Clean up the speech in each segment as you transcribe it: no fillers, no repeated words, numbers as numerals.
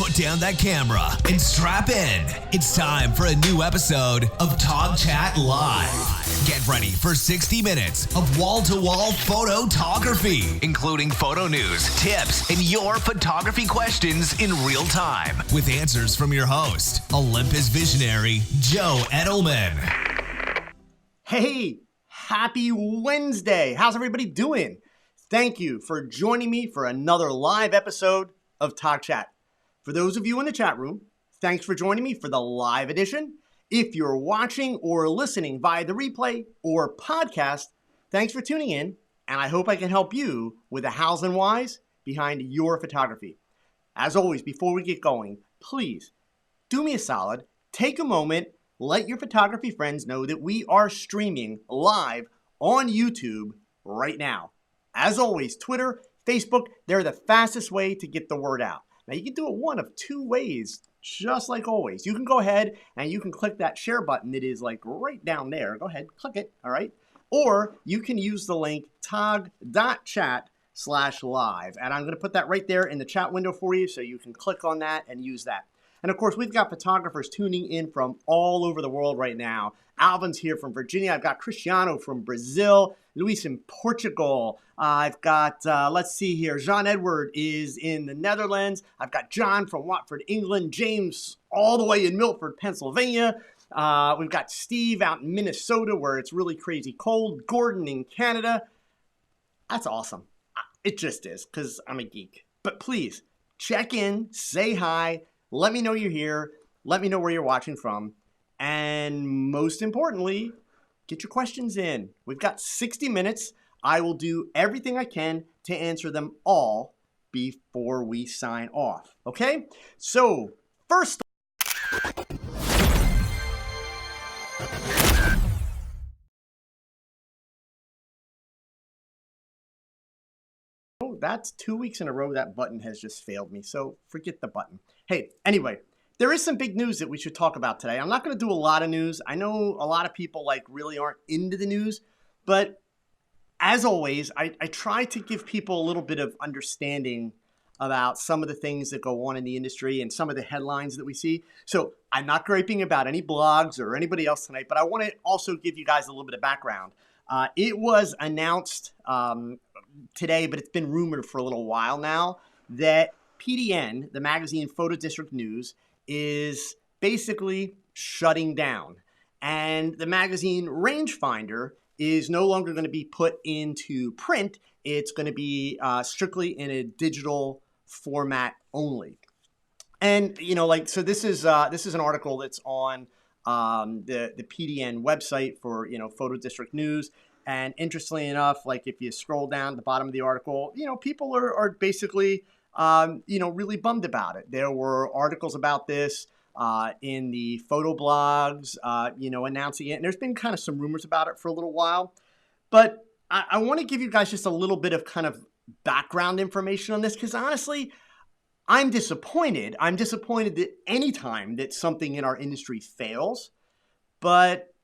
Put down that camera and strap in. It's time for a new episode of TOGCHAT Live. Get ready for 60 minutes of wall-to-wall photography, including photo news, tips, and your photography questions in real time, with answers from your host, Olympus Visionary Joe Edelman. Hey, happy Wednesday. How's everybody doing? Thank you for joining me for another live episode of TOGCHAT. For those of you in the chat room, thanks for joining me for the live edition. If you're watching or listening via the replay or podcast, thanks for tuning in, and I hope I can help you with the hows and whys behind your photography. As always, before we get going, please do me a solid, take a moment, let your photography friends know that we are streaming live on YouTube right now. As always, Twitter, Facebook, they're the fastest way to get the word out. Now, you can do it one of two ways, just like always. You can go ahead and you can click that share button that is like right down there. Go ahead, click it, all right? Or you can use the link tog.chat/live. And I'm going to put that right there in the chat window for you so you can click on that and use that. And of course, we've got photographers tuning in from all over the world right now. Alvin's here from Virginia. I've got Cristiano from Brazil. Luis in Portugal. I've got, let's see here, Jean-Edward is in the Netherlands. I've got John from Watford, England. James all the way in Milford, Pennsylvania. We've got Steve out in Minnesota where it's really crazy cold. Gordon in Canada. That's awesome. It just is because I'm a geek. But please, check in, say hi. Let me know you're here. Let me know where you're watching from. And most importantly, get your questions in. We've got 60 minutes. I will do everything I can to answer them all before we sign off. Okay? So, first, that's 2 weeks in a row that button has just failed me, so forget the button. Hey, anyway, there is some big news that we should talk about today. I'm not going to do a lot of news. I know a lot of people really aren't into the news, but as always, I try to give people a little bit of understanding about some of the things that go on in the industry and some of the headlines that we see. So I'm not griping about any blogs or anybody else tonight, but I want to also give you guys a little bit of background. It was announced today, but it's been rumored for a little while now, that PDN, the magazine Photo District News, is basically shutting down. And the magazine Rangefinder is no longer going to be put into print. It's going to be strictly in a digital format only. And, so this is an article that's on the PDN website for, Photo District News. And interestingly enough, if you scroll down to the bottom of the article, people are basically, really bummed about it. There were articles about this in the photo blogs, announcing it. And there's been kind of some rumors about it for a little while. But I want to give you guys just a little bit of kind of background information on this because honestly, I'm disappointed. I'm disappointed that any time that something in our industry fails, but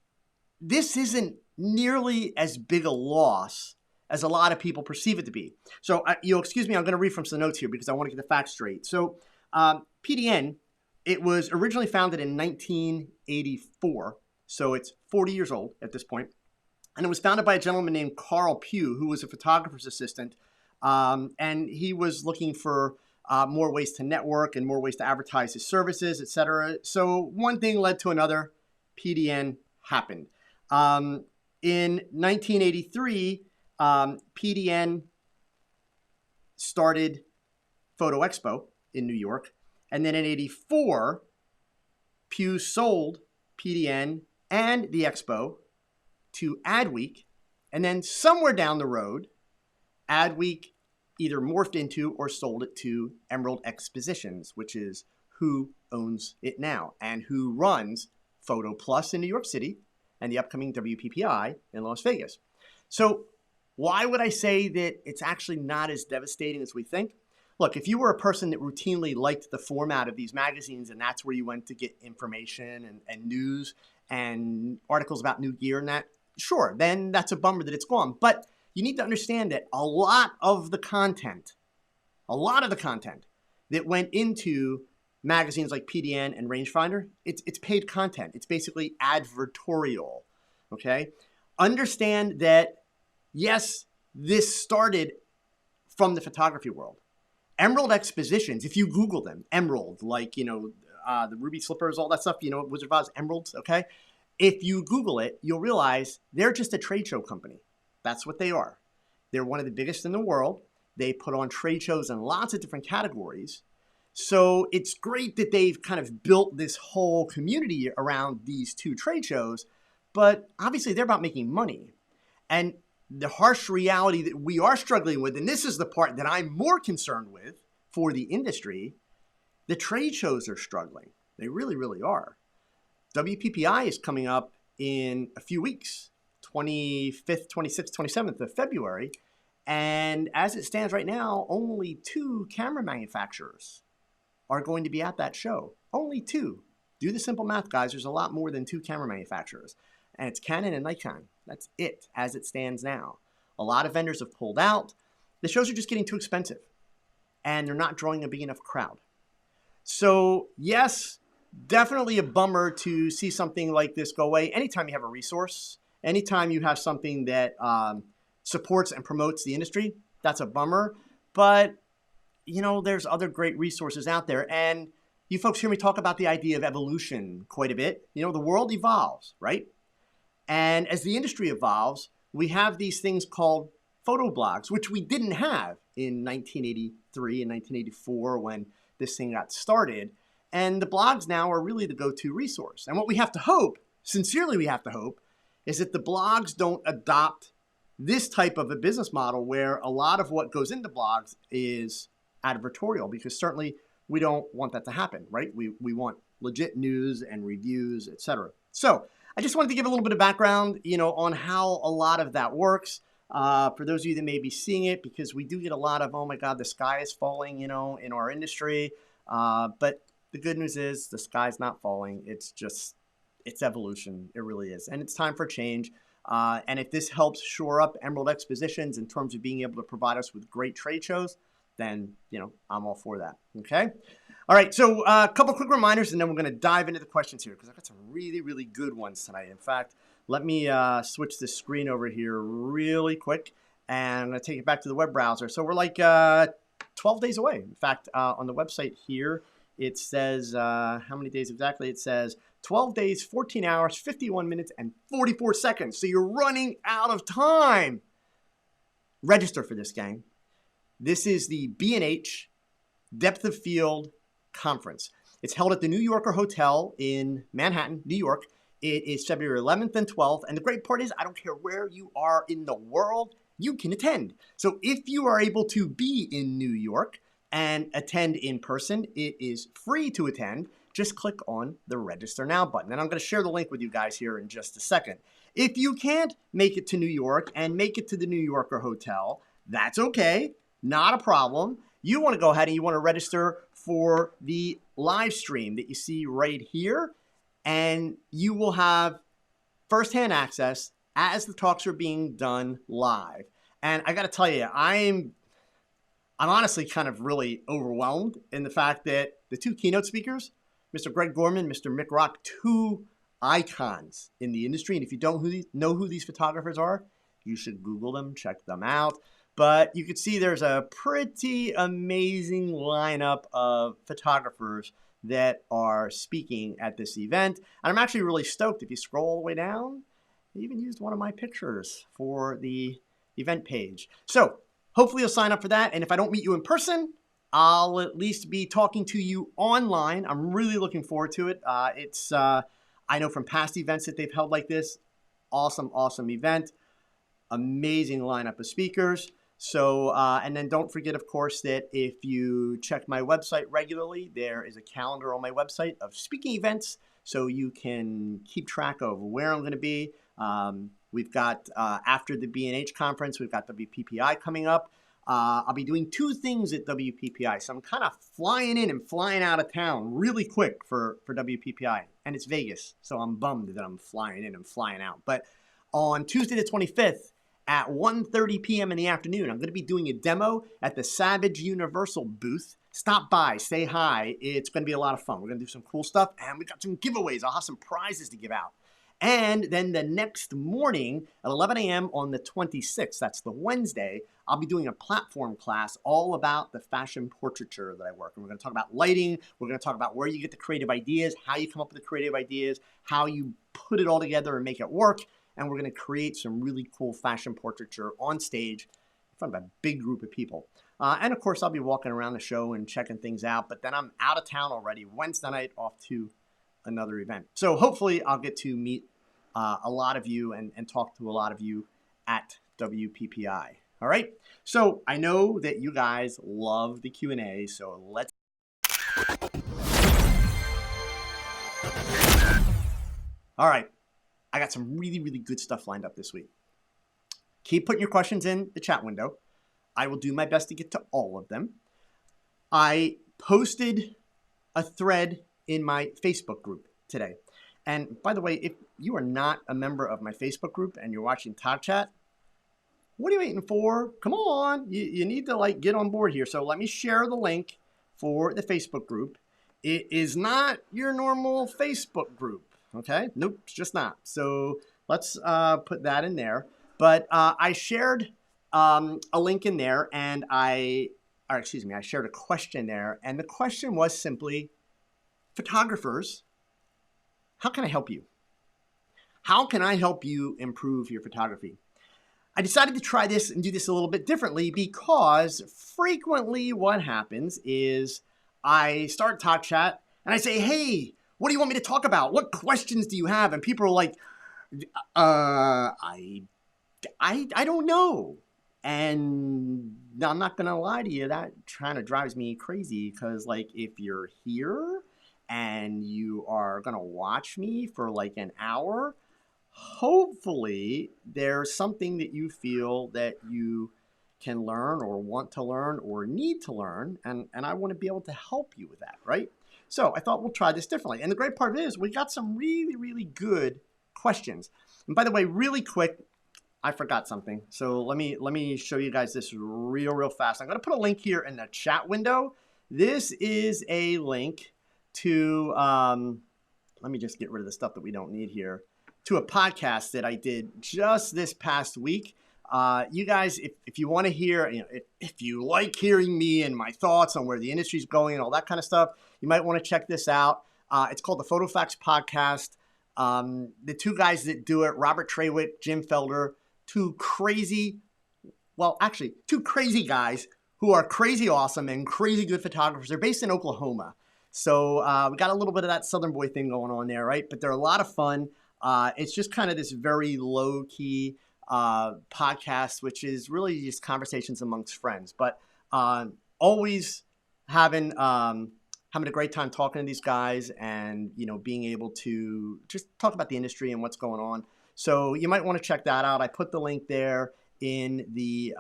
this isn't nearly as big a loss as a lot of people perceive it to be. So, excuse me, I'm going to read from some notes here because I want to get the facts straight. So, PDN, it was originally founded in 1984, so it's 40 years old at this point. And it was founded by a gentleman named Carl Pugh, who was a photographer's assistant, and he was looking for more ways to network and more ways to advertise his services, etc. So one thing led to another. PDN happened. In 1983, PDN started Photo Expo in New York. And then in 84, Pugh sold PDN and the Expo to Adweek. And then somewhere down the road, Adweek either morphed into or sold it to Emerald Expositions, which is who owns it now and who runs Photo Plus in New York City and the upcoming WPPI in Las Vegas. So why would I say that it's actually not as devastating as we think? Look, if you were a person that routinely liked the format of these magazines and that's where you went to get information and news and articles about new gear and that, sure, then that's a bummer that it's gone. But you need to understand that a lot of the content that went into magazines like PDN and Rangefinder, it's paid content. It's basically advertorial, okay? Understand that, yes, this started from the photography world. Emerald Expositions, if you Google them, Emerald, like, the ruby slippers, all that stuff, Wizard of Oz, emeralds, okay? If you Google it, you'll realize they're just a trade show company. That's what they are. They're one of the biggest in the world. They put on trade shows in lots of different categories. So it's great that they've kind of built this whole community around these two trade shows, but obviously they're about making money. And the harsh reality that we are struggling with, and this is the part that I'm more concerned with for the industry, the trade shows are struggling. They really, really are. WPPI is coming up in a few weeks, 25th, 26th, 27th of February. And as it stands right now, only 2 camera manufacturers are going to be at that show. Only 2. Do the simple math, guys. There's a lot more than 2 camera manufacturers. And it's Canon and Nikon. That's it as it stands now. A lot of vendors have pulled out. The shows are just getting too expensive. And they're not drawing a big enough crowd. So yes, definitely a bummer to see something like this go away. Anytime you have a resource, anytime you have something that supports and promotes the industry, that's a bummer. But, there's other great resources out there. And you folks hear me talk about the idea of evolution quite a bit. The world evolves, right? And as the industry evolves, we have these things called photo blogs, which we didn't have in 1983 and 1984 when this thing got started. And the blogs now are really the go-to resource. And what we have to hope, sincerely we have to hope, is that the blogs don't adopt this type of a business model where a lot of what goes into blogs is advertorial, because certainly we don't want that to happen, right? We want legit news and reviews, etc. So I just wanted to give a little bit of background, on how a lot of that works. For those of you that may be seeing it, because we do get a lot of, oh my God, the sky is falling, in our industry. But the good news is the sky's not falling. It's evolution. It really is. And it's time for change. And if this helps shore up Emerald Expositions in terms of being able to provide us with great trade shows, then, I'm all for that. Okay. All right. So a couple quick reminders, and then we're going to dive into the questions here because I've got some really, really good ones tonight. In fact, let me switch this screen over here really quick, and I'm going to take it back to the web browser. So we're like 12 days away. In fact, on the website here, it says how many days exactly? It says 12 days, 14 hours, 51 minutes, and 44 seconds. So you're running out of time. Register for this, gang. This is the B&H Depth of Field Conference. It's held at the New Yorker Hotel in Manhattan, New York. It is February 11th and 12th. And the great part is, I don't care where you are in the world, you can attend. So if you are able to be in New York and attend in person, it is free to attend. Just click on the Register Now button. And I'm going to share the link with you guys here in just a second. If you can't make it to New York and make it to the New Yorker Hotel, that's okay. Not a problem. You want to go ahead and you want to register for the live stream that you see right here. And you will have firsthand access as the talks are being done live. And I got to tell you, I'm honestly kind of really overwhelmed in the fact that the 2 keynote speakers, Mr. Greg Gorman, Mr. Mick Rock, 2 icons in the industry. And if you don't know who these photographers are, you should Google them, check them out. But you can see there's a pretty amazing lineup of photographers that are speaking at this event. And I'm actually really stoked. If you scroll all the way down, I even used one of my pictures for the event page. So hopefully you'll sign up for that. And if I don't meet you in person, I'll at least be talking to you online. I'm really looking forward to it. I know from past events that they've held like this, awesome event, amazing lineup of speakers. So, and then don't forget, of course, that if you check my website regularly, there is a calendar on my website of speaking events, so you can keep track of where I'm going to be. We've got, after the B&H conference, we've got WPPI coming up. I'll be doing 2 things at WPPI, so I'm kind of flying in and flying out of town really quick for WPPI, and it's Vegas, so I'm bummed that I'm flying in and flying out. But on Tuesday the 25th, at 1:30 p.m. in the afternoon, I'm going to be doing a demo at the Savage Universal booth. stop by, say hi. It's going to be a lot of fun. We're going to do some cool stuff, and we got some giveaways. I'll have some prizes to give out. And then the next morning at 11 a.m. on the 26th, that's the Wednesday, I'll be doing a platform class all about the fashion portraiture that I work. And we're going to talk about lighting. We're going to talk about where you get the creative ideas, how you come up with the creative ideas, how you put it all together and make it work. And we're going to create some really cool fashion portraiture on stage in front of a big group of people. And of course, I'll be walking around the show and checking things out. But then I'm out of town already. Wednesday night off to another event. So hopefully I'll get to meet a lot of you and talk to a lot of you at WPPI. All right. So I know that you guys love the Q&A. So let's. All right. I got some really, really good stuff lined up this week. Keep putting your questions in the chat window. I will do my best to get to all of them. I posted a thread in my Facebook group today. And by the way, if you are not a member of my Facebook group and you're watching TOGCHAT, what are you waiting for? Come on, you need to get on board here. So let me share the link for the Facebook group. It is not your normal Facebook group, okay? Nope, it's just not. So let's put that in there. But I shared a link in there, and I shared a question there. And the question was simply, photographers, how can I help you? How can I help you improve your photography? I decided to try this and do this a little bit differently because frequently what happens is I start TOGCHAT and I say, hey, what do you want me to talk about? What questions do you have? And people are like, I don't know. And I'm not going to lie to you, that kind of drives me crazy because if you're here and you are going to watch me for an hour, hopefully there's something that you feel that you can learn or want to learn or need to learn. And I want to be able to help you with that, right? So I thought we'll try this differently. And the great part of it is we got some really, really good questions. And by the way, really quick, I forgot something. So let me show you guys this real fast. I'm going to put a link here in the chat window. This is a link to, let me just get rid of the stuff that we don't need here, to a podcast that I did just this past week. You guys, if you want to hear, if you like hearing me and my thoughts on where the industry's going and all that kind of stuff, you might want to check this out. It's called the PhotoFacts Podcast. The two guys that do it, Robert Trawick, Jim Felder, two crazy guys who are crazy awesome and crazy good photographers. They're based in Oklahoma. So we got a little bit of that Southern boy thing going on there, right? But they're a lot of fun. It's just kind of this very low-key podcast, which is really just conversations amongst friends. But always having a great time talking to these guys and, being able to just talk about the industry and what's going on. So you might want to check that out. I put the link there in the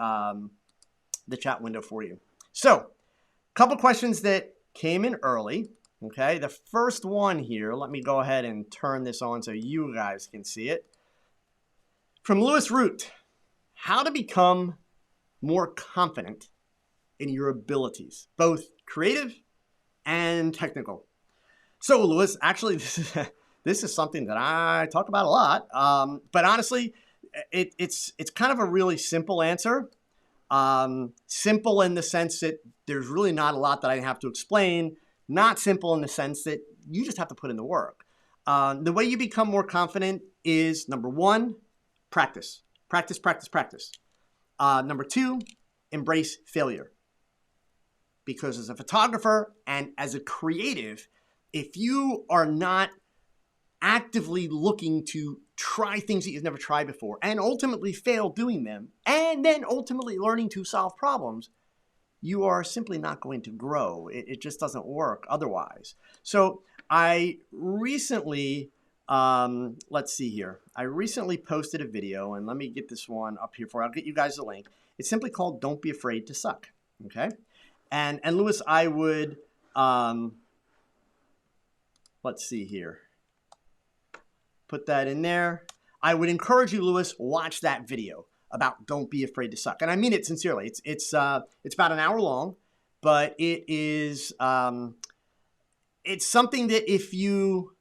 chat window for you. So a couple questions that came in early. Okay, the first one here, let me go ahead and turn this on so you guys can see it. From Lewis Root, how to become more confident in your abilities, both creative and technical. So Lewis, actually, this is something that I talk about a lot, but honestly, it's kind of a really simple answer. Simple in the sense that there's really not a lot that I have to explain. Not simple in the sense that you just have to put in the work. The way you become more confident is, number one, practice. Practice. Number two, embrace failure. Because as a photographer and as a creative, if you are not actively looking to try things that you've never tried before and ultimately fail doing them, and then ultimately learning to solve problems, you are simply not going to grow. It just doesn't work otherwise. So I recently, let's see here. I recently posted a video, and let me get this one up here for you. I'll get you guys a link. It's simply called Don't Be Afraid to Suck, okay? And Lewis, I would, let's see here. Put that in there. I would encourage you, Lewis, watch that video about don't be afraid to suck. And I mean it sincerely. It's about an hour long, but it is, it's something that if you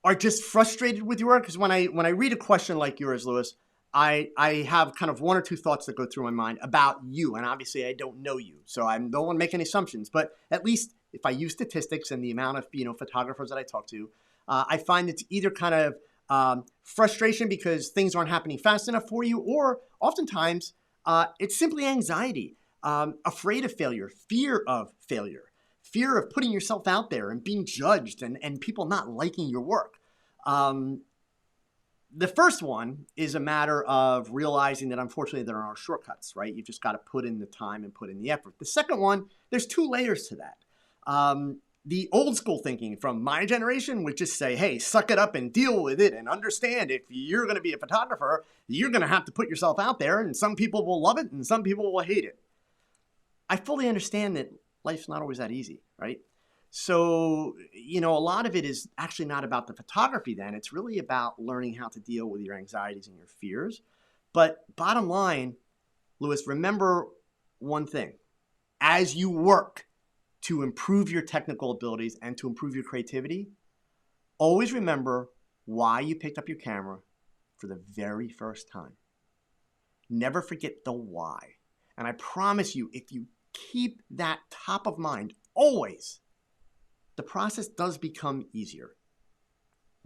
are just frustrated with your work, because when I read a question like yours, Lewis, I have kind of one or two thoughts that go through my mind about you. And obviously I don't know you, so I don't want to make any assumptions, but at least if I use statistics and the amount of, photographers that I talk to, I find it's either kind of frustration because things aren't happening fast enough for you, or oftentimes it's simply anxiety, afraid of failure, fear of failure, fear of putting yourself out there and being judged and people not liking your work. The first one is a matter of realizing that unfortunately there are shortcuts, right? You've just got to put in the time and put in the effort. The second one, there's two layers to that. The old school thinking from my generation would just say, hey, suck it up and deal with it and understand if you're going to be a photographer, you're going to have to put yourself out there, and some people will love it and some people will hate it. I fully understand that life's not always that easy, right? So, a lot of it is actually not about the photography then. It's really about learning how to deal with your anxieties and your fears. But bottom line, Lewis, remember one thing. As you work to improve your technical abilities and to improve your creativity, always remember why you picked up your camera for the very first time. Never forget the why. And I promise you, if you keep that top of mind always, the process does become easier.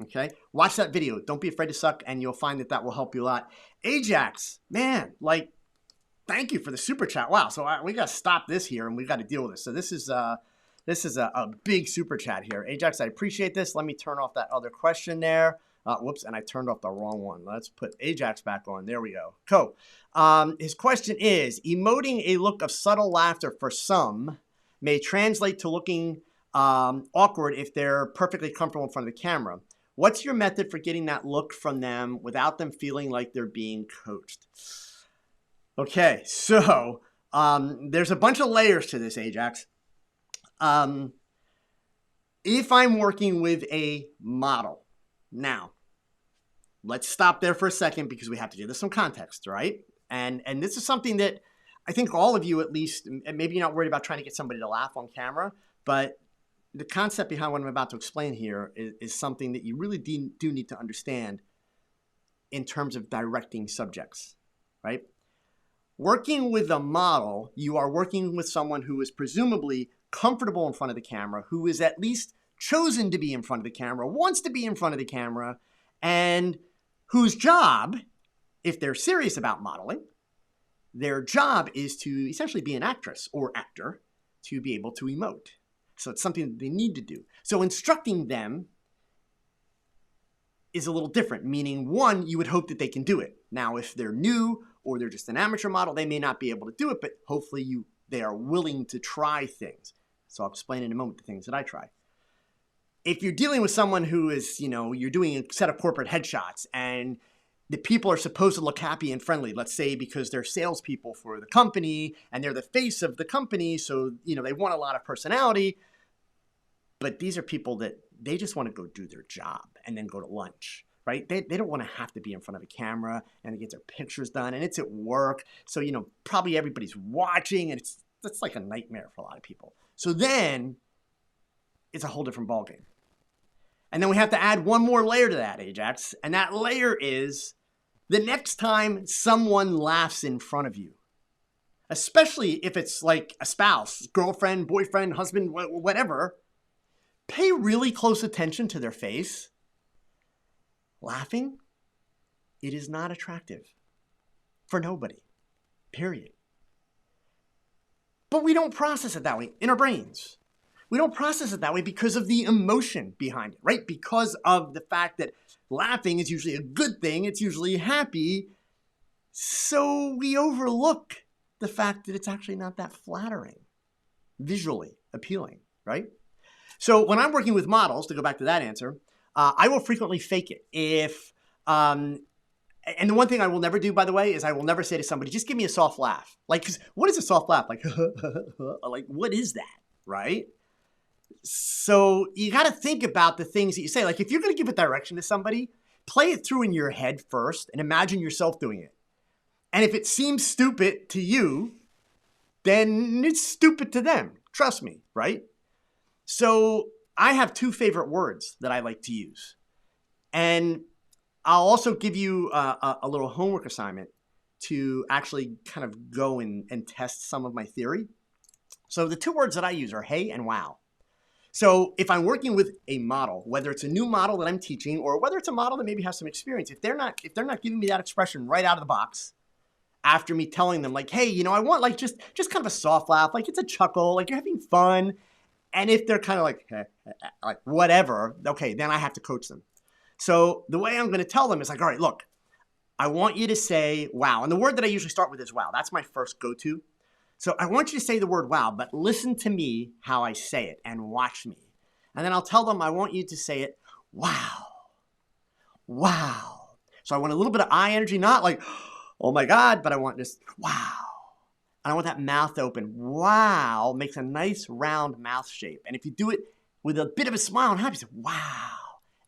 Okay? Watch that video. Don't be afraid to suck, and you'll find that will help you a lot. Ajax, man, thank you for the super chat. Wow. So we got to stop this here, and we got to deal with this. So this is a big super chat here. Ajax, I appreciate this. Let me turn off that other question there. Whoops, and I turned off the wrong one. Let's put Ajax back on. There we go. Cool. His question is, emoting a look of subtle laughter for some may translate to looking awkward if they're perfectly comfortable in front of the camera. What's your method for getting that look from them without them feeling like they're being coached? Okay, so there's a bunch of layers to this, Ajax. If I'm working with a model, now, let's stop there for a second because we have to give this some context, right? And this is something that I think all of you, at least, and maybe you're not worried about trying to get somebody to laugh on camera, but the concept behind what I'm about to explain here is something that you really do need to understand in terms of directing subjects, right? Working with a model, you are working with someone who is presumably comfortable in front of the camera, who is at least chosen to be in front of the camera, wants to be in front of the camera, and whose job, if they're serious about modeling, their job is to essentially be an actress or actor to be able to emote. So it's something that they need to do. So instructing them is a little different, meaning one, you would hope that they can do it. Now, if they're new or they're just an amateur model, they may not be able to do it, but hopefully they are willing to try things. So I'll explain in a moment the things that I try. If you're dealing with someone who is, you're doing a set of corporate headshots and the people are supposed to look happy and friendly, let's say because they're salespeople for the company and they're the face of the company, so, they want a lot of personality. But these are people that they just want to go do their job and then go to lunch, right? They don't want to have to be in front of a camera and they get their pictures done, and it's at work. So, probably everybody's watching, and it's like a nightmare for a lot of people. So then it's a whole different ballgame. And then we have to add one more layer to that, Ajax. And that layer is the next time someone laughs in front of you, especially if it's like a spouse, girlfriend, boyfriend, husband, whatever, pay really close attention to their face. Laughing, it is not attractive for nobody, period. But we don't process it that way in our brains. We don't process it that way because of the emotion behind it, right? Because of the fact that laughing is usually a good thing. It's usually happy. So we overlook the fact that it's actually not that flattering, visually appealing, right? So when I'm working with models, to go back to that answer, I will frequently fake it. And the one thing I will never do, by the way, is I will never say to somebody, just give me a soft laugh. Cause what is a soft laugh? What is that, right? So you got to think about the things that you say. If you're going to give a direction to somebody, play it through in your head first and imagine yourself doing it. And if it seems stupid to you, then it's stupid to them. Trust me, right? So I have two favorite words that I like to use. And I'll also give you a little homework assignment to actually kind of go and test some of my theory. So the two words that I use are hey and wow. So if I'm working with a model, whether it's a new model that I'm teaching or whether it's a model that maybe has some experience, if they're not giving me that expression right out of the box, after me telling them like, hey, I want like just kind of a soft laugh, like it's a chuckle, like you're having fun. And if they're kind of like whatever, okay, then I have to coach them. So the way I'm going to tell them is like, all right, look, I want you to say wow. And the word that I usually start with is wow. That's my first go-to. So I want you to say the word wow, but listen to me how I say it and watch me. And then I'll tell them I want you to say it, wow, wow. So I want a little bit of eye energy, not like, oh my God, but I want just wow. And I want that mouth open. Wow makes a nice round mouth shape. And if you do it with a bit of a smile and happy, say wow.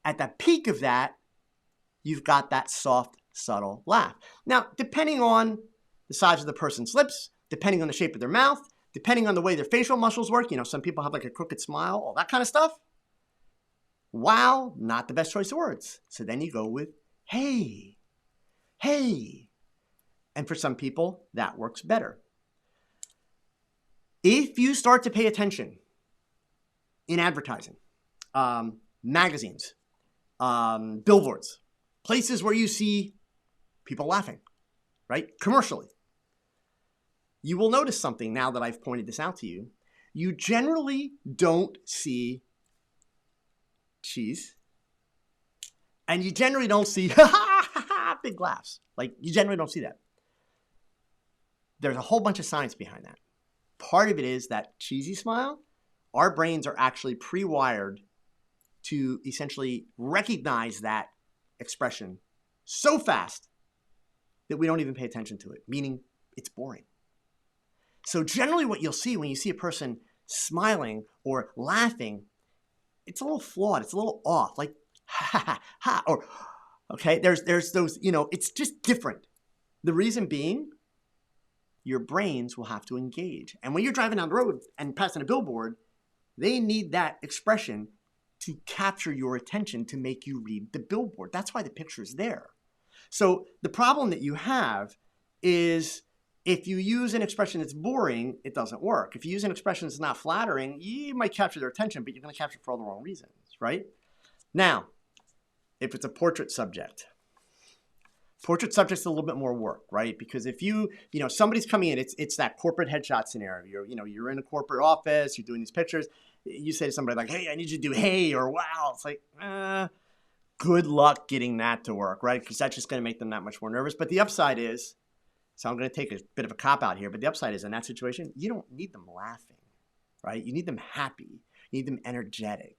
At the peak of that, you've got that soft, subtle laugh. Now, depending on the size of the person's lips, depending on the shape of their mouth, depending on the way their facial muscles work, some people have like a crooked smile, all that kind of stuff. Wow, not the best choice of words. So then you go with hey, hey. And for some people, that works better. If you start to pay attention in advertising, magazines, billboards, places where you see people laughing, right? Commercially. You will notice something now that I've pointed this out to you. You generally don't see cheese. And you generally don't see big laughs. Like, you generally don't see that. There's a whole bunch of science behind that. Part of it is that cheesy smile. Our brains are actually pre-wired to essentially recognize that expression so fast that we don't even pay attention to it, meaning it's boring. So generally what you'll see when you see a person smiling or laughing, it's a little flawed, it's a little off, like ha ha ha, or okay, there's those, it's just different. The reason being, your brains will have to engage. And when you're driving down the road and passing a billboard, they need that expression to capture your attention to make you read the billboard. That's why the picture is there. So the problem that you have is if you use an expression that's boring, it doesn't work. If you use an expression that's not flattering, you might capture their attention, but you're going to capture it for all the wrong reasons, right? Now, if it's a portrait subject's a little bit more work, right? Because if somebody's coming in, it's that corporate headshot scenario. You're in a corporate office, you're doing these pictures. You say to somebody like, hey, I need you to do hey or wow. It's like, good luck getting that to work, right? Because that's just going to make them that much more nervous. But the upside is, so I'm going to take a bit of a cop out here, but the upside is in that situation, you don't need them laughing, right? You need them happy. You need them energetic.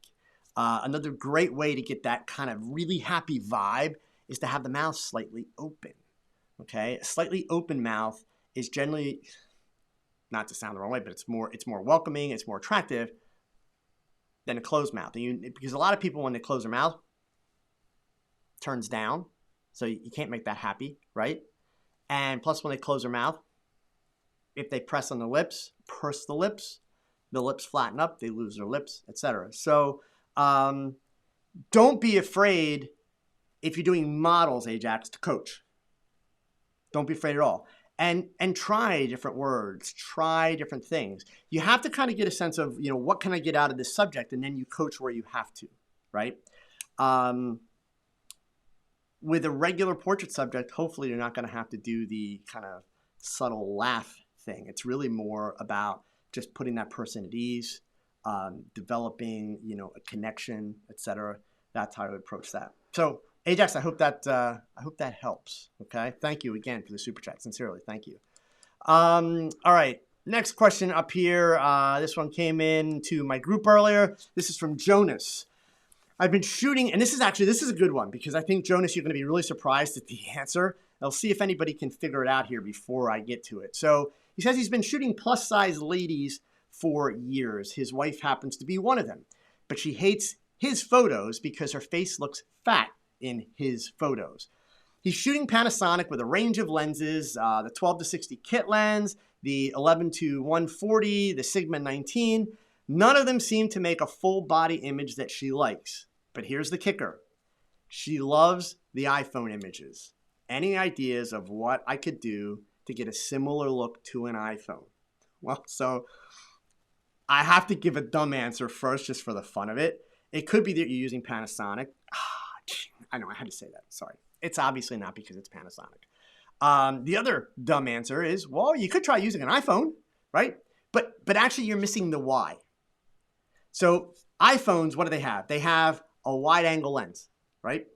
Another great way to get that kind of really happy vibe is to have the mouth slightly open, okay? A slightly open mouth is generally, not to sound the wrong way, but it's more welcoming, it's more attractive than a closed mouth. Because a lot of people, when they close their mouth, turns down, so you can't make that happy, right? And plus, when they close their mouth, if they press on the lips, purse the lips flatten up, they lose their lips, etc. So don't be afraid if you're doing models, Ajax, to coach. Don't be afraid at all. And try different words, try different things. You have to kind of get a sense of, what can I get out of this subject? And then you coach where you have to, right? With a regular portrait subject, hopefully you're not going to have to do the kind of subtle laugh thing. It's really more about just putting that person at ease, developing, a connection, etc. That's how I would approach that. So, Ajax, I hope that helps. Okay, thank you again for the super chat. Sincerely, thank you. All right, next question up here. This one came in to my group earlier. This is from Jonas. I've been shooting, and this is a good one because I think, Jonas, you're going to be really surprised at the answer. I'll see if anybody can figure it out here before I get to it. So he says he's been shooting plus-size ladies for years. His wife happens to be one of them, but she hates his photos because her face looks fat in his photos. He's shooting Panasonic with a range of lenses, the 12 to 60 kit lens, the 11 to 140, the Sigma 19. None of them seem to make a full body image that she likes. But here's the kicker. She loves the iPhone images. Any ideas of what I could do to get a similar look to an iPhone? Well, so I have to give a dumb answer first just for the fun of it. It could be that you're using Panasonic. I know, I had to say that. Sorry. It's obviously not because it's Panasonic. The other dumb answer is, well, you could try using an iPhone, right? But actually you're missing the why. So iPhones, what do they have? They have a wide angle lens, right?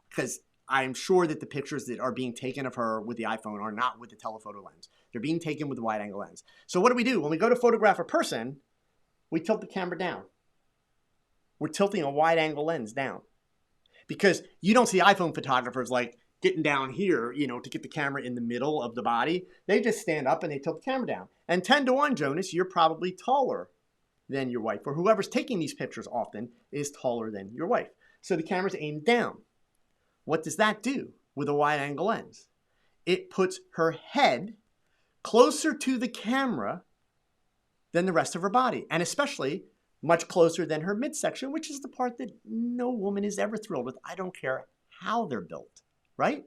Because I'm sure that the pictures that are being taken of her with the iPhone are not with the telephoto lens. They're being taken with a wide angle lens. So what do? When we go to photograph a person, we tilt the camera down. We're tilting a wide angle lens down. Because you don't see iPhone photographers like getting down here, to get the camera in the middle of the body. They just stand up and they tilt the camera down. And 10 to 1, Jonas, you're probably taller than your wife, or whoever's taking these pictures often is taller than your wife. So the camera's aimed down. What does that do with a wide angle lens? It puts her head closer to the camera than the rest of her body, and especially much closer than her midsection, which is the part that no woman is ever thrilled with. I don't care how they're built, right?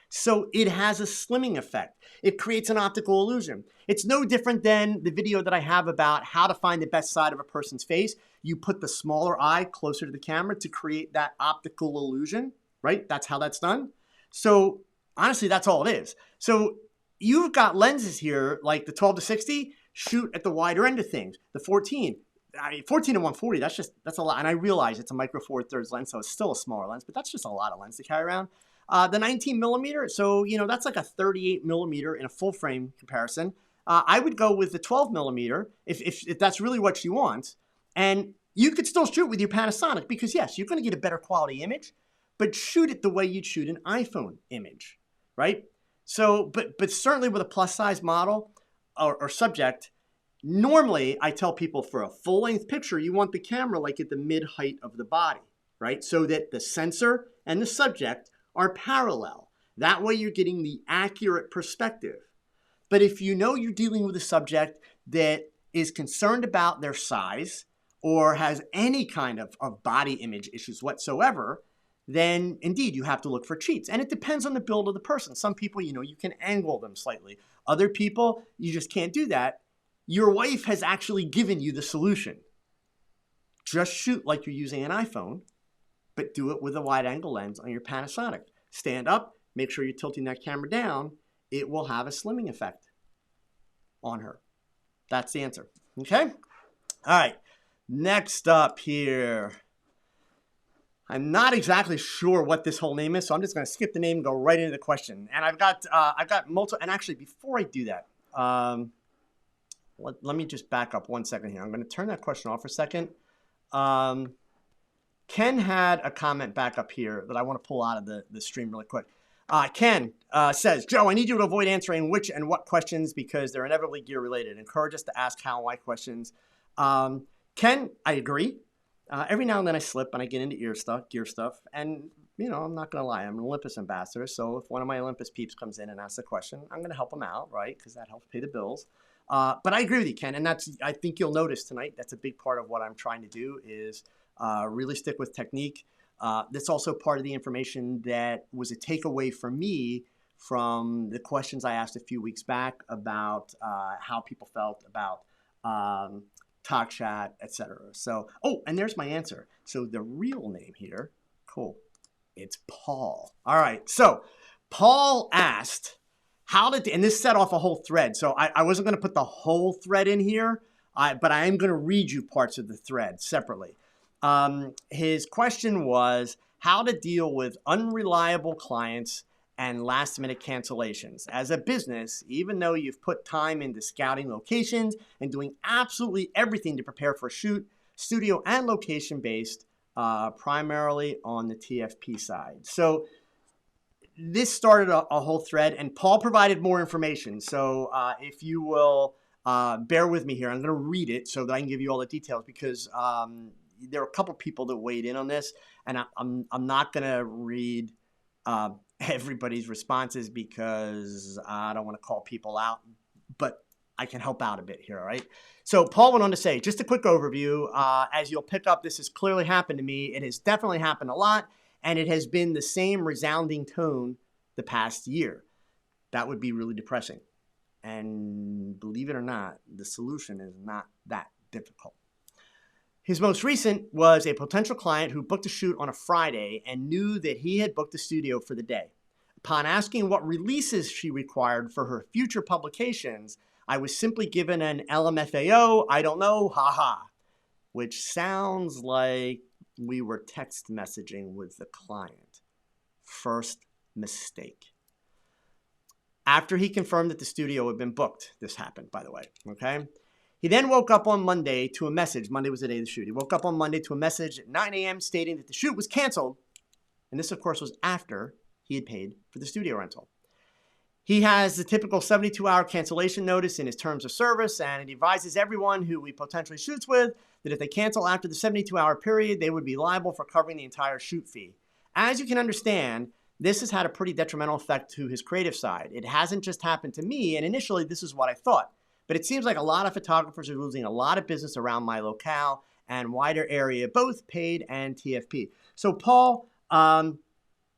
So it has a slimming effect. It creates an optical illusion. It's no different than the video that I have about how to find the best side of a person's face. You put the smaller eye closer to the camera to create that optical illusion, right? That's how that's done. So honestly, that's all it is. So you've got lenses here, like the 12 to 60, shoot at the wider end of things. The 14 to 140, that's a lot. And I realize it's a micro four thirds lens, so it's still a smaller lens, but that's just a lot of lens to carry around. The 19 millimeter, so that's like a 38 millimeter in a full frame comparison. I would go with the 12 millimeter if that's really what you want. And you could still shoot with your Panasonic because yes, you're going to get a better quality image, but shoot it the way you'd shoot an iPhone image, right? So, but certainly with a plus size model or subject, normally I tell people for a full length picture, you want the camera like at the mid height of the body, right? So that the sensor and the subject are parallel. That way you're getting the accurate perspective. But if you know you're dealing with a subject that is concerned about their size or has any kind of body image issues whatsoever, then indeed you have to look for cheats. And it depends on the build of the person. Some people, you can angle them slightly. Other people, you just can't do that. Your wife has actually given you the solution. Just shoot like you're using an iPhone, but do it with a wide angle lens on your Panasonic. Stand up, make sure you're tilting that camera down. It will have a slimming effect on her. That's the answer. Okay? All right. Next up here. I'm not exactly sure what this whole name is, so I'm just going to skip the name and go right into the question. And I've got multiple. And actually, before I do that, let me just back up 1 second here. I'm going to turn that question off for a second. Ken had a comment back up here that I want to pull out of the stream really quick. Ken says, Joe, I need you to avoid answering which and what questions because they're inevitably gear related. Encourage us to ask how and why questions. Ken, I agree. Every now and then I slip and I get into gear stuff. And, I'm not going to lie. I'm an Olympus ambassador. So if one of my Olympus peeps comes in and asks a question, I'm going to help them out, right? Because that helps pay the bills. But I agree with you, Ken. And I think you'll notice tonight, that's a big part of what I'm trying to do is really stick with technique. That's also part of the information that was a takeaway for me from the questions I asked a few weeks back about how people felt about TOGCHAT, etc. So, and there's my answer. So the real name here, cool, it's Paul. All right, so Paul asked and this set off a whole thread. So I wasn't going to put the whole thread in here, but I am going to read you parts of the thread separately. His question was how to deal with unreliable clients and last-minute cancellations. As a business, even though you've put time into scouting locations and doing absolutely everything to prepare for a shoot, studio and location-based, primarily on the TFP side. So this started a whole thread, and Paul provided more information. So if you will bear with me here, I'm going to read it so that I can give you all the details because there are a couple people that weighed in on this, and I'm not going to read everybody's responses because I don't want to call people out but I can help out a bit here, all right? So Paul went on to say, just a quick overview. As you'll pick up, this has clearly happened to me. It has definitely happened a lot, and it has been the same resounding tone the past year. That would be really depressing. And believe it or not, the solution is not that difficult. His most recent was a potential client who booked a shoot on a Friday and knew that he had booked the studio for the day. Upon asking what releases she required for her future publications, I was simply given an LMFAO, I don't know, haha, which sounds like we were text messaging with the client. First mistake. After he confirmed that the studio had been booked, this happened, by the way, okay? He then woke up on Monday to a message. Monday was the day of the shoot. He woke up on Monday to a message at 9 a.m. stating that the shoot was canceled. And this, of course, was after he had paid for the studio rental. He has the typical 72-hour cancellation notice in his terms of service, and it advises everyone who he potentially shoots with that if they cancel after the 72-hour period, they would be liable for covering the entire shoot fee. As you can understand, this has had a pretty detrimental effect to his creative side. It hasn't just happened to me, and initially this is what I thought. But it seems like a lot of photographers are losing a lot of business around my locale and wider area, both paid and TFP. So Paul,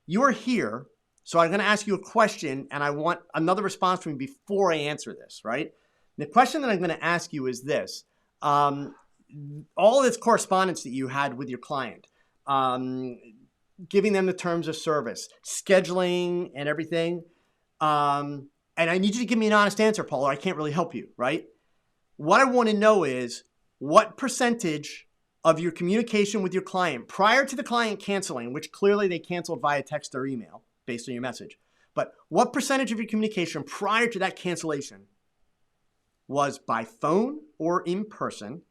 you're here, so I'm going to ask you a question, and I want another response from you before I answer this, right? The question that I'm going to ask you is this. All this correspondence that you had with your client, giving them the terms of service, scheduling and everything. And I need you to give me an honest answer, Paul, or I can't really help you, right? What I want to know is what percentage of your communication with your client prior to the client canceling, which clearly they canceled via text or email based on your message, but what percentage of your communication prior to that cancellation was by phone or in person?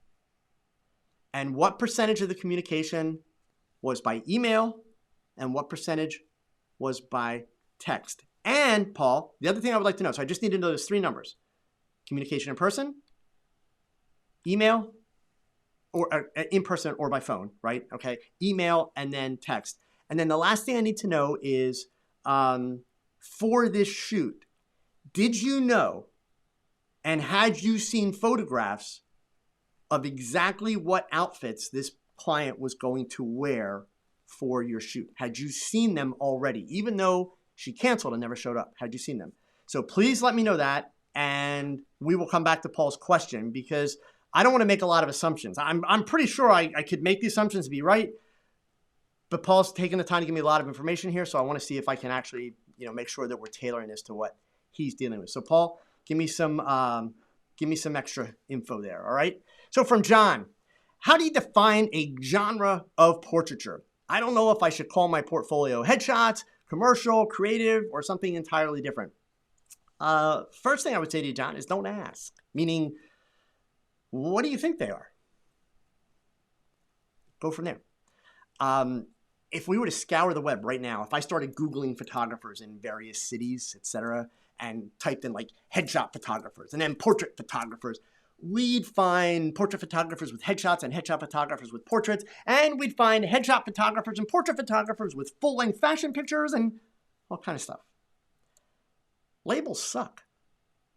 And what percentage of the communication was by email? And what percentage was by text? And Paul, the other thing I would like to know, so I just need to know those three numbers: communication in person, email, or in person or by phone, right? Okay, email and then text. And then the last thing I need to know is for this shoot, did you know and had you seen photographs of exactly what outfits this client was going to wear for your shoot? Had you seen them already? Even though she canceled and never showed up, had you seen them? So please let me know that, and we will come back to Paul's question because I don't want to make a lot of assumptions. I'm pretty sure I could make the assumptions to be right, but Paul's taking the time to give me a lot of information here, so I want to see if I can actually, make sure that we're tailoring this to what he's dealing with. So Paul, give me some extra info there, all right? So from John, how do you define a genre of portraiture? I don't know if I should call my portfolio headshots, commercial, creative, or something entirely different. First thing I would say to you, John, is don't ask. Meaning, what do you think they are? Go from there. If we were to scour the web right now, if I started Googling photographers in various cities, etc., and typed in like headshot photographers and then portrait photographers, we'd find portrait photographers with headshots and headshot photographers with portraits, and we'd find headshot photographers and portrait photographers with full-length fashion pictures and all kind of stuff. Labels suck,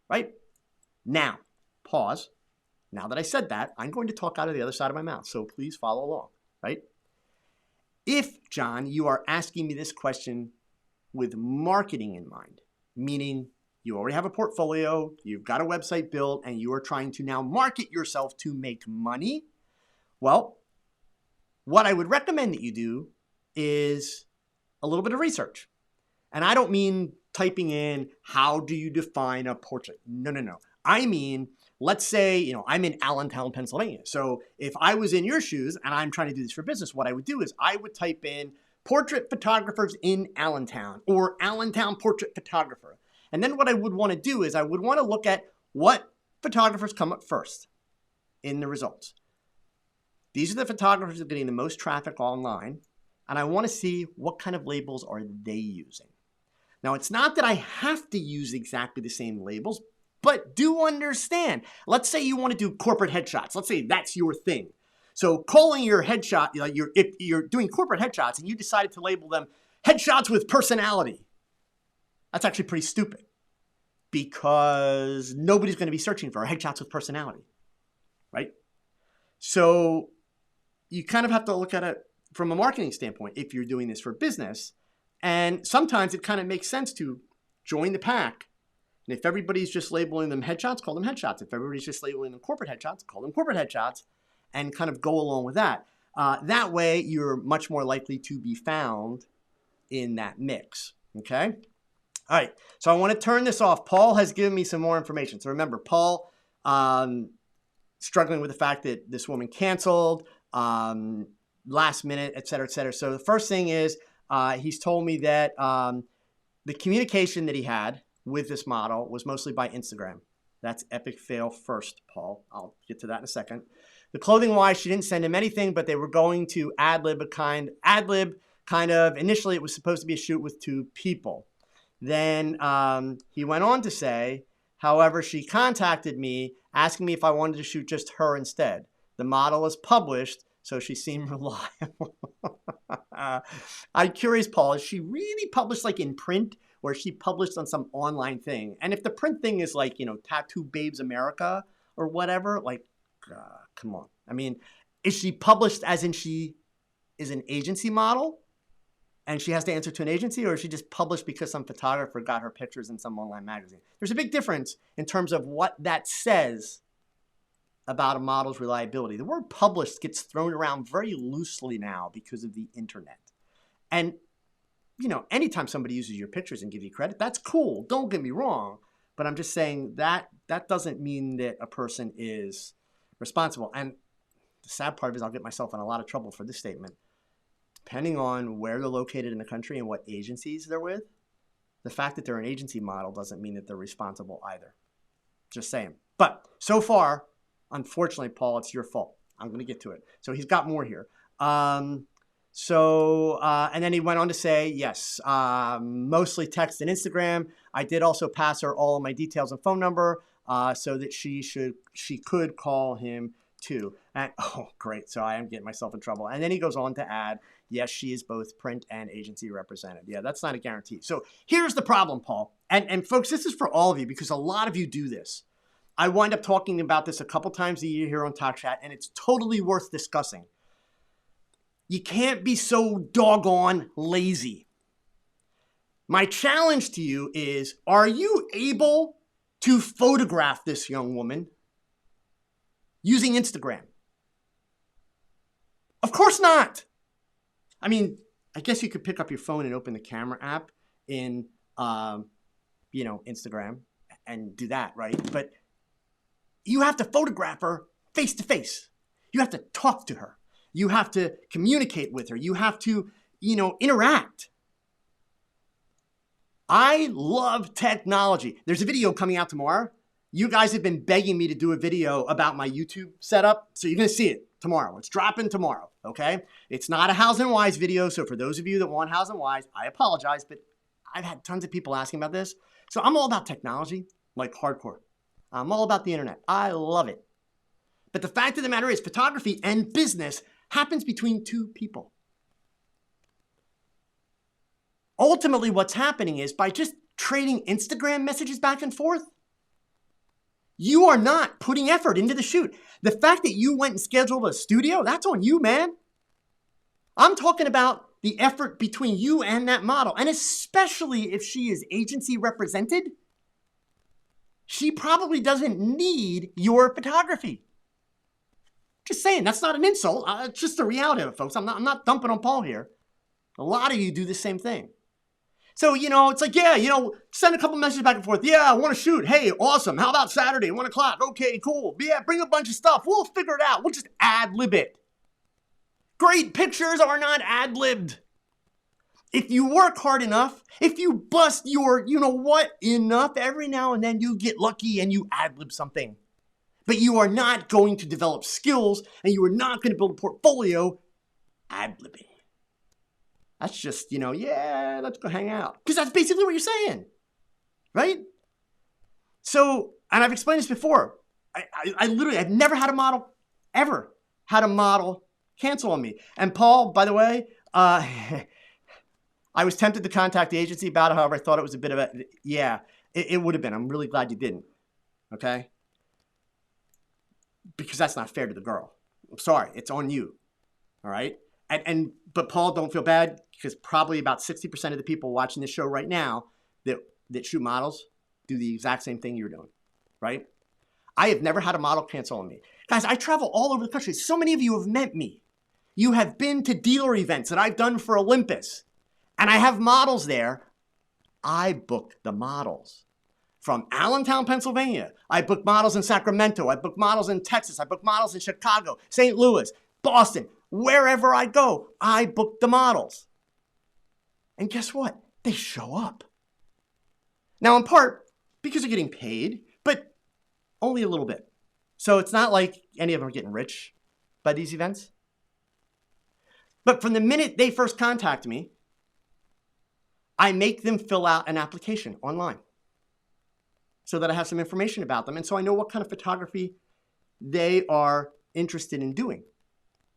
right? Now, pause. Now that I said that, I'm going to talk out of the other side of my mouth, so please follow along, right? If, John, you are asking me this question with marketing in mind, meaning you already have a portfolio, you've got a website built, and you are trying to now market yourself to make money, well, what I would recommend that you do is a little bit of research. And I don't mean typing in, how do you define a portrait? No. I mean, let's say, I'm in Allentown, Pennsylvania. So if I was in your shoes and I'm trying to do this for business, what I would do is I would type in portrait photographers in Allentown or Allentown portrait photographer. And then what I would want to do is I would want to look at what photographers come up first in the results. These are the photographers that are getting the most traffic online, and I want to see what kind of labels are they using. Now, it's not that I have to use exactly the same labels, but do understand. Let's say you want to do corporate headshots. Let's say that's your thing. So calling your headshot, if you're doing corporate headshots and you decided to label them headshots with personality, that's actually pretty stupid. because nobody's going to be searching for headshots with personality, right? So you kind of have to look at it from a marketing standpoint if you're doing this for business. And sometimes it kind of makes sense to join the pack. And if everybody's just labeling them headshots, call them headshots. If everybody's just labeling them corporate headshots, call them corporate headshots, and kind of go along with that. That way, you're much more likely to be found in that mix, okay? All right, so I want to turn this off. Paul has given me some more information. So remember, Paul struggling with the fact that this woman canceled, last minute, et cetera, et cetera. So the first thing is he's told me that the communication that he had with this model was mostly by Instagram. That's epic fail first, Paul. I'll get to that in a second. The clothing wise, she didn't send him anything, but they were going to ad-lib kind of. Initially, it was supposed to be a shoot with 2 people. Then he went on to say, however, she contacted me asking me if I wanted to shoot just her instead. The model is published, so she seemed reliable. I'm curious, Paul, is she really published like in print, or is she published on some online thing? And if the print thing is like, Tattoo Babes America or whatever, like, come on. I mean, is she published as in she is an agency model and she has to answer to an agency, or is she just published because some photographer got her pictures in some online magazine? There's a big difference in terms of what that says about a model's reliability. The word published gets thrown around very loosely now because of the internet. And, anytime somebody uses your pictures and give you credit, that's cool. Don't get me wrong. But I'm just saying that doesn't mean that a person is responsible. And the sad part is I'll get myself in a lot of trouble for this statement. Depending on where they're located in the country and what agencies they're with, the fact that they're an agency model doesn't mean that they're responsible either. Just saying. But so far, unfortunately, Paul, it's your fault. I'm going to get to it. So he's got more here. And then he went on to say, yes, mostly text and Instagram. I did also pass her all of my details and phone number so that she could call him too. And oh, great. So I am getting myself in trouble. And then he goes on to add, yes, she is both print and agency represented. Yeah, that's not a guarantee. So here's the problem, Paul. And folks, this is for all of you because a lot of you do this. I wind up talking about this a couple times a year here on TOGCHAT, and it's totally worth discussing. You can't be so doggone lazy. My challenge to you is, are you able to photograph this young woman using Instagram? Of course not. I mean, I guess you could pick up your phone and open the camera app in, Instagram and do that, right? But you have to photograph her face to face. You have to talk to her. You have to communicate with her. You have to, interact. I love technology. There's a video coming out tomorrow. You guys have been begging me to do a video about my YouTube setup, so you're going to see it tomorrow. It's dropping tomorrow, okay? It's not a Hows and Wise video, so for those of you that want Hows and Wise, I apologize, but I've had tons of people asking about this. So I'm all about technology, like hardcore. I'm all about the internet. I love it. But the fact of the matter is, photography and business happens between 2 people. Ultimately, what's happening is by just trading Instagram messages back and forth, you are not putting effort into the shoot. The fact that you went and scheduled a studio, that's on you, man. I'm talking about the effort between you and that model. And especially if she is agency represented, she probably doesn't need your photography. Just saying, that's not an insult. It's just the reality of it, folks. I'm not dumping on Paul here. A lot of you do the same thing. So, it's like, send a couple messages back and forth. Yeah, I want to shoot. Hey, awesome. How about Saturday, 1 o'clock? Okay, cool. Yeah, bring a bunch of stuff. We'll figure it out. We'll just ad-lib it. Great pictures are not ad-libbed. If you work hard enough, if you bust your, enough, every now and then you get lucky and you ad-lib something. But you are not going to develop skills and you are not going to build a portfolio ad-libbing. That's just, let's go hang out. Because that's basically what you're saying, right? So, and I've explained this before. I've never had a model, ever had a model cancel on me. And Paul, by the way, I was tempted to contact the agency about it. However, I thought it was a bit of It would have been. I'm really glad you didn't. Okay? Because that's not fair to the girl. I'm sorry. It's on you. All right? But Paul, don't feel bad, because probably about 60% of the people watching this show right now that shoot models do the exact same thing you're doing. Right? I have never had a model cancel on me. Guys, I travel all over the country. So many of you have met me. You have been to dealer events that I've done for Olympus. And I have models there. I book the models. From Allentown, Pennsylvania. I book models in Sacramento. I book models in Texas. I book models in Chicago, St. Louis, Boston. Wherever I go, I book the models. And guess what? They show up. Now, in part, because they're getting paid, but only a little bit. So it's not like any of them are getting rich by these events. But from the minute they first contact me, I make them fill out an application online so that I have some information about them. And so I know what kind of photography they are interested in doing,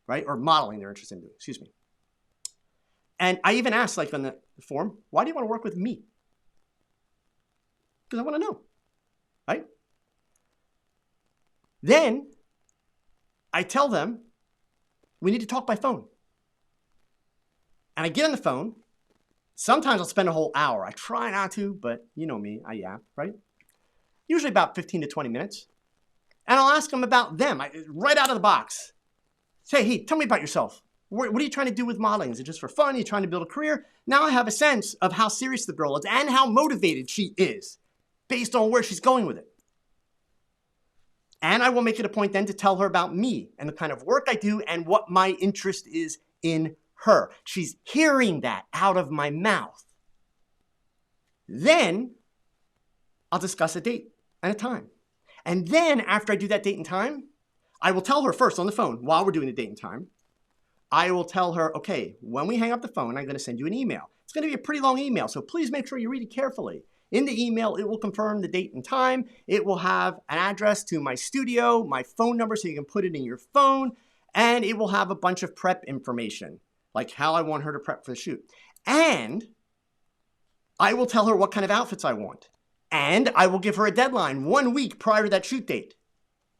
right? Or modeling they're interested in doing, excuse me. And I even asked, like on the form, why do you want to work with me? Because I want to know, right? Then I tell them, we need to talk by phone. And I get on the phone. Sometimes I'll spend a whole hour. I try not to, but you know me, I yap, right? Usually about 15 to 20 minutes. And I'll ask them about them, right out of the box. Say, hey, tell me about yourself. What are you trying to do with modeling? Is it just for fun? Are you trying to build a career? Now I have a sense of how serious the girl is and how motivated she is based on where she's going with it. And I will make it a point then to tell her about me and the kind of work I do and what my interest is in her. She's hearing that out of my mouth. Then I'll discuss a date and a time. And then after I do that date and time, I will tell her first on the phone while we're doing the date and time. I will tell her, okay, when we hang up the phone, I'm going to send you an email. It's going to be a pretty long email, so please make sure you read it carefully. In the email, it will confirm the date and time. It will have an address to my studio, my phone number so you can put it in your phone, and it will have a bunch of prep information, like how I want her to prep for the shoot. And I will tell her what kind of outfits I want. And I will give her a deadline 1 week prior to that shoot date.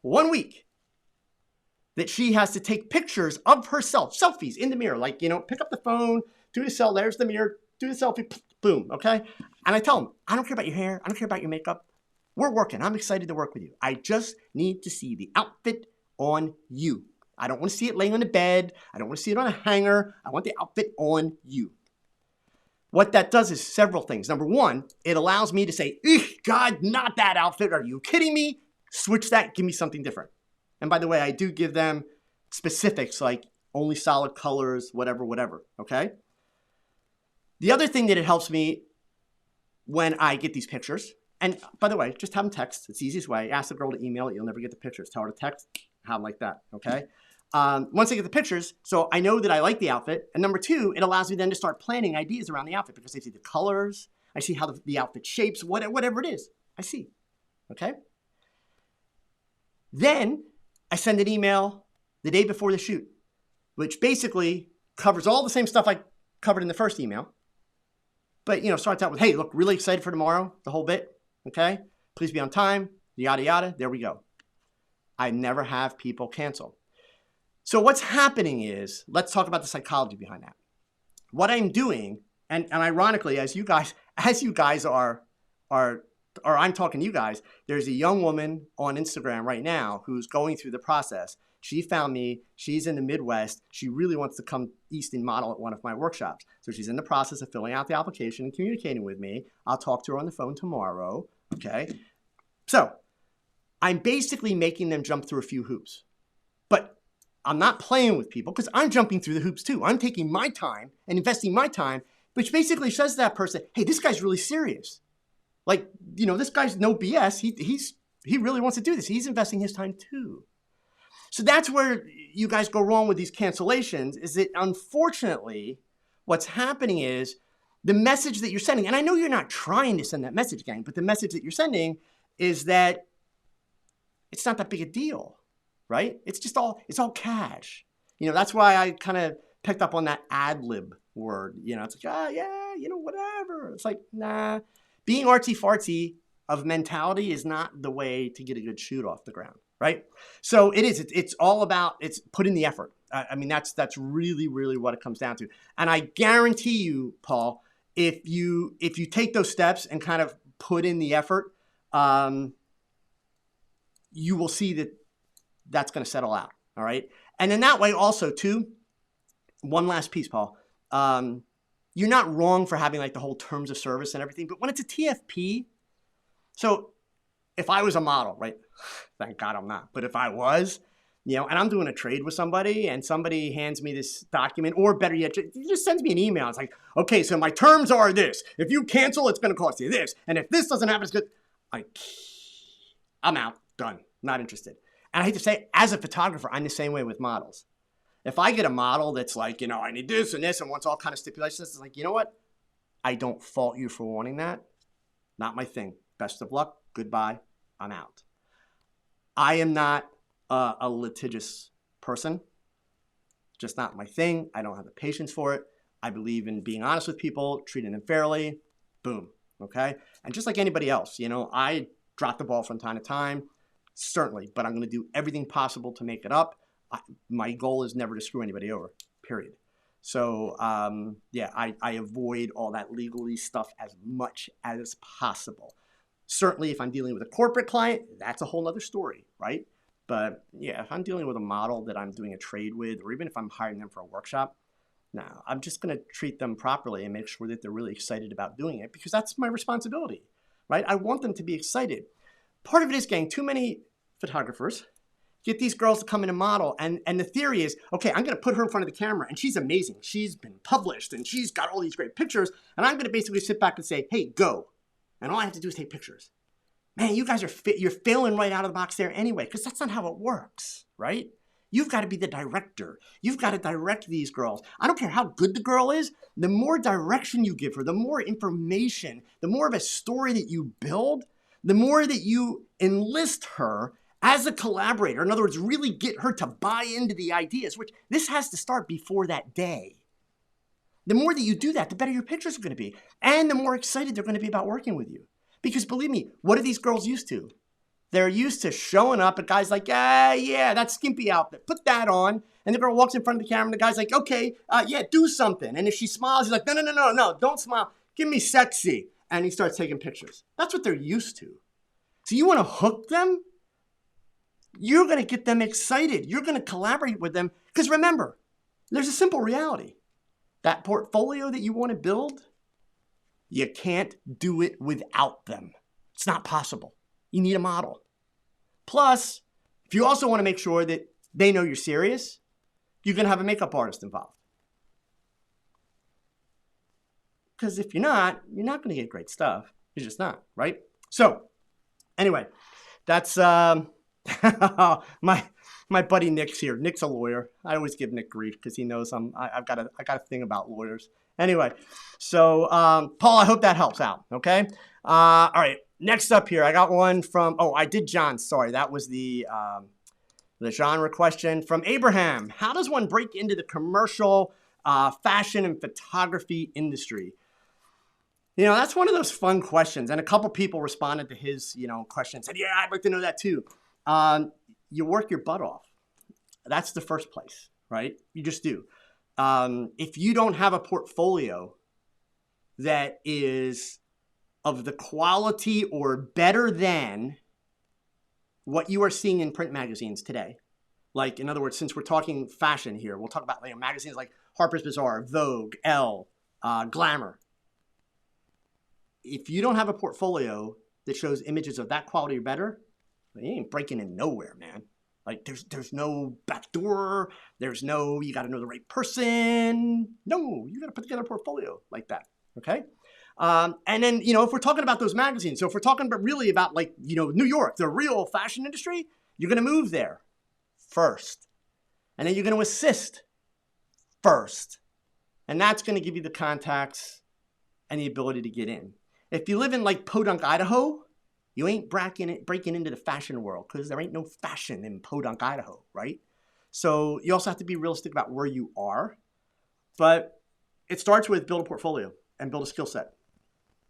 1 week. That she has to take pictures of herself, selfies in the mirror. Like, pick up the phone, do the selfie, there's the mirror, do the selfie, boom, okay? And I tell them, I don't care about your hair, I don't care about your makeup. We're working, I'm excited to work with you. I just need to see the outfit on you. I don't want to see it laying on the bed. I don't want to see it on a hanger. I want the outfit on you. What that does is several things. Number one, it allows me to say, God, not that outfit. Are you kidding me? Switch that, give me something different. And by the way, I do give them specifics like only solid colors, whatever, okay? The other thing that it helps me when I get these pictures, and by the way, just have them text. It's the easiest way. Ask the girl to email it. You'll never get the pictures. Tell her to text, have them like that, okay? Once I get the pictures, so I know that I like the outfit. And number two, it allows me then to start planning ideas around the outfit because I see the colors. I see how the outfit shapes, whatever it is. I see, okay? Then I send an email the day before the shoot, which basically covers all the same stuff I covered in the first email. But, starts out with, hey, look, really excited for tomorrow, the whole bit, okay? Please be on time, yada, yada. There we go. I never have people cancel. So what's happening is, let's talk about the psychology behind that. What I'm doing, and ironically, as you guys are, or I'm talking to you guys, there's a young woman on Instagram right now who's going through the process. She found me. She's in the Midwest. She really wants to come east and model at one of my workshops. So she's in the process of filling out the application and communicating with me. I'll talk to her on the phone tomorrow, okay? So I'm basically making them jump through a few hoops. But I'm not playing with people because I'm jumping through the hoops too. I'm taking my time and investing my time, which basically says to that person, hey, this guy's really serious. Like, this guy's no BS. He really wants to do this. He's investing his time too. So that's where you guys go wrong with these cancellations is that unfortunately, what's happening is the message that you're sending, and I know you're not trying to send that message, gang, but the message that you're sending is that it's not that big a deal, right? It's all cash. That's why I kind of picked up on that ad lib word. It's like, yeah, whatever. It's like, nah. Being artsy-fartsy of mentality is not the way to get a good shoot off the ground, right? So it's all about, it's put in the effort. I mean, that's really, really what it comes down to. And I guarantee you, Paul, if you take those steps and kind of put in the effort, you will see that that's going to settle out. All right. And in that way also too, one last piece, Paul, you're not wrong for having like the whole terms of service and everything, but when it's a TFP, so if I was a model, right? Thank God I'm not, but if I was, you know, and I'm doing a trade with somebody and somebody hands me this document, or better yet, just sends me an email. It's like, okay, so my terms are this. If you cancel, it's going to cost you this. And if this doesn't happen, it's good. I'm out, done, not interested. And I hate to say, as a photographer, I'm the same way with models. If I get a model that's like, you know, I need this and this and wants all kind of stipulations, it's like, you know what? I don't fault you for wanting that. Not my thing. Best of luck. Goodbye. I'm out. I am not a litigious person. Just not my thing. I don't have the patience for it. I believe in being honest with people, treating them fairly. Boom. Okay? And just like anybody else, you know, I drop the ball from time to time, certainly, but I'm going to do everything possible to make it up. My goal is never to screw anybody over, period. So, yeah, I avoid all that legalese stuff as much as possible. Certainly, if I'm dealing with a corporate client, that's a whole other story, right? But yeah, if I'm dealing with a model that I'm doing a trade with, or even if I'm hiring them for a workshop, no, I'm just going to treat them properly and make sure that they're really excited about doing it, because that's my responsibility, right? I want them to be excited. Part of it is getting too many photographers, get these girls to come in and model. And the theory is, okay, I'm going to put her in front of the camera and she's amazing. She's been published and she's got all these great pictures. And I'm going to basically sit back and say, hey, go. And all I have to do is take pictures. Man, you guys you're failing right out of the box there anyway, because that's not how it works, right? You've got to be the director. You've got to direct these girls. I don't care how good the girl is. The more direction you give her, the more information, the more of a story that you build, the more that you enlist her as a collaborator. In other words, really get her to buy into the ideas, which this has to start before that day. The more that you do that, the better your pictures are going to be. And the more excited they're going to be about working with you. Because believe me, what are these girls used to? They're used to showing up at guys like, yeah, that skimpy outfit, put that on. And the girl walks in front of the camera and the guy's like, okay, yeah, do something. And if she smiles, he's like, no, don't smile. Give me sexy. And he starts taking pictures. That's what they're used to. So you want to hook them? You're going to get them excited. You're going to collaborate with them. Because remember, there's a simple reality. That portfolio that you want to build, you can't do it without them. It's not possible. You need a model. Plus, if you also want to make sure that they know you're serious, you're going to have a makeup artist involved. Because if you're not going to get great stuff. You're just not, right? So, anyway, that's my buddy Nick's here. Nick's a lawyer. I always give Nick grief because he knows I've got a thing about lawyers. Anyway, so Paul, I hope that helps out. Okay. All right. Next up here, I got one from. Oh, I did John. Sorry, that was the genre question from Abraham. How does one break into the commercial fashion and photography industry? You know, that's one of those fun questions. And a couple people responded to his, question, said, yeah, I'd like to know that too. You work your butt off. That's the first place, right? You just do. If you don't have a portfolio that is of the quality or better than what you are seeing in print magazines today, like, in other words, since we're talking fashion here, we'll talk about magazines like Harper's Bazaar, Vogue, Elle, Glamour. If you don't have a portfolio that shows images of that quality or better, you ain't breaking in nowhere, man. Like, there's no back door. There's no, you got to know the right person. No, you got to put together a portfolio like that, okay? And then, if we're talking about those magazines, so if we're talking about really about New York, the real fashion industry, you're going to move there first. And then you're going to assist first. And that's going to give you the contacts and the ability to get in. If you live in Podunk, Idaho, you ain't breaking into the fashion world because there ain't no fashion in Podunk, Idaho, right? So you also have to be realistic about where you are. But it starts with build a portfolio and build a skill set.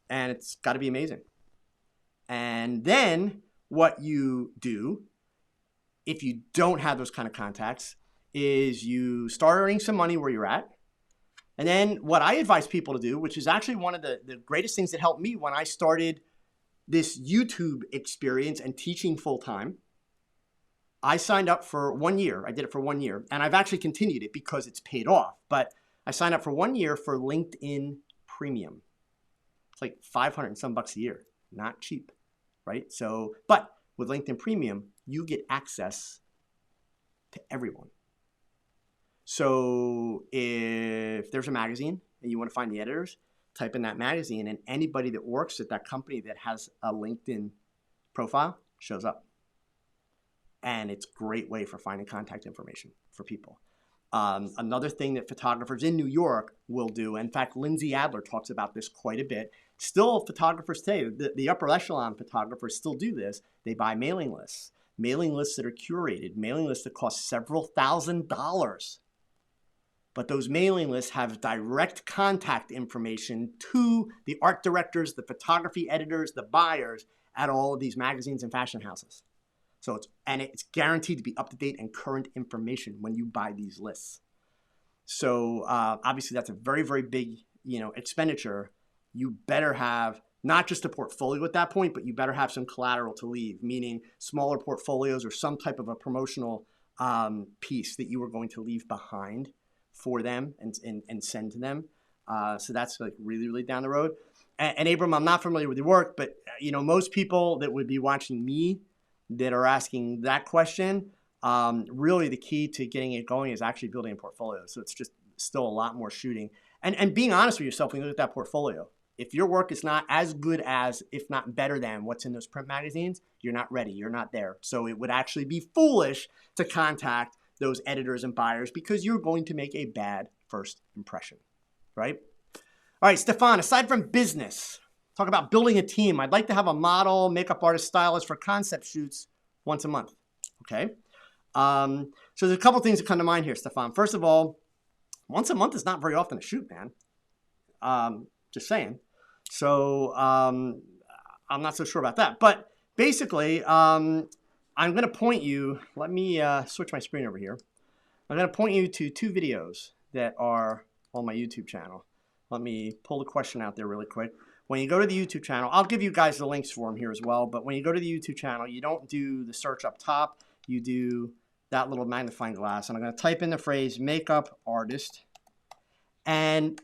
And it's got to be amazing. And then what you do, if you don't have those kind of contacts, is you start earning some money where you're at. And then what I advise people to do, which is actually one of the greatest things that helped me when I started this YouTube experience and teaching full time, I signed up for 1 year. I did it for 1 year. And I've actually continued it because it's paid off. But I signed up for 1 year for LinkedIn Premium. It's like 500 and some bucks a year. Not cheap, right? So, but with LinkedIn Premium, you get access to everyone. So if there's a magazine and you want to find the editors, type in that magazine, and anybody that works at that company that has a LinkedIn profile shows up. And it's a great way for finding contact information for people. Another thing that photographers in New York will do, in fact, Lindsay Adler talks about this quite a bit. Still, photographers today, the upper echelon photographers still do this. They buy mailing lists that are curated, mailing lists that cost several $1,000s. But those mailing lists have direct contact information to the art directors, the photography editors, the buyers at all of these magazines and fashion houses. So it's guaranteed to be up to date and current information when you buy these lists. So obviously that's a very, very big, expenditure. You better have not just a portfolio at that point, but you better have some collateral to leave, meaning smaller portfolios or some type of a promotional piece that you are going to leave behind for them and send to them. So that's like really, really down the road. And Abram, I'm not familiar with your work, but most people that would be watching me that are asking that question, really the key to getting it going is actually building a portfolio. So it's just still a lot more shooting. And being honest with yourself when you look at that portfolio. If your work is not as good as, if not better than what's in those print magazines, you're not ready, you're not there. So it would actually be foolish to contact those editors and buyers because you're going to make a bad first impression, right? All right, Stefan, aside from business, talk about building a team. I'd like to have a model, makeup artist, stylist for concept shoots once a month, okay? So there's a couple things that come to mind here, Stefan. First of all, once a month is not very often to shoot, man. Just saying. So I'm not so sure about that. But basically, I'm going to point you, let me switch my screen over here. I'm going to point you to 2 videos that are on my YouTube channel. Let me pull the question out there really quick. When you go to the YouTube channel, I'll give you guys the links for them here as well. But when you go to the YouTube channel, you don't do the search up top. You do that little magnifying glass. And I'm going to type in the phrase makeup artist. And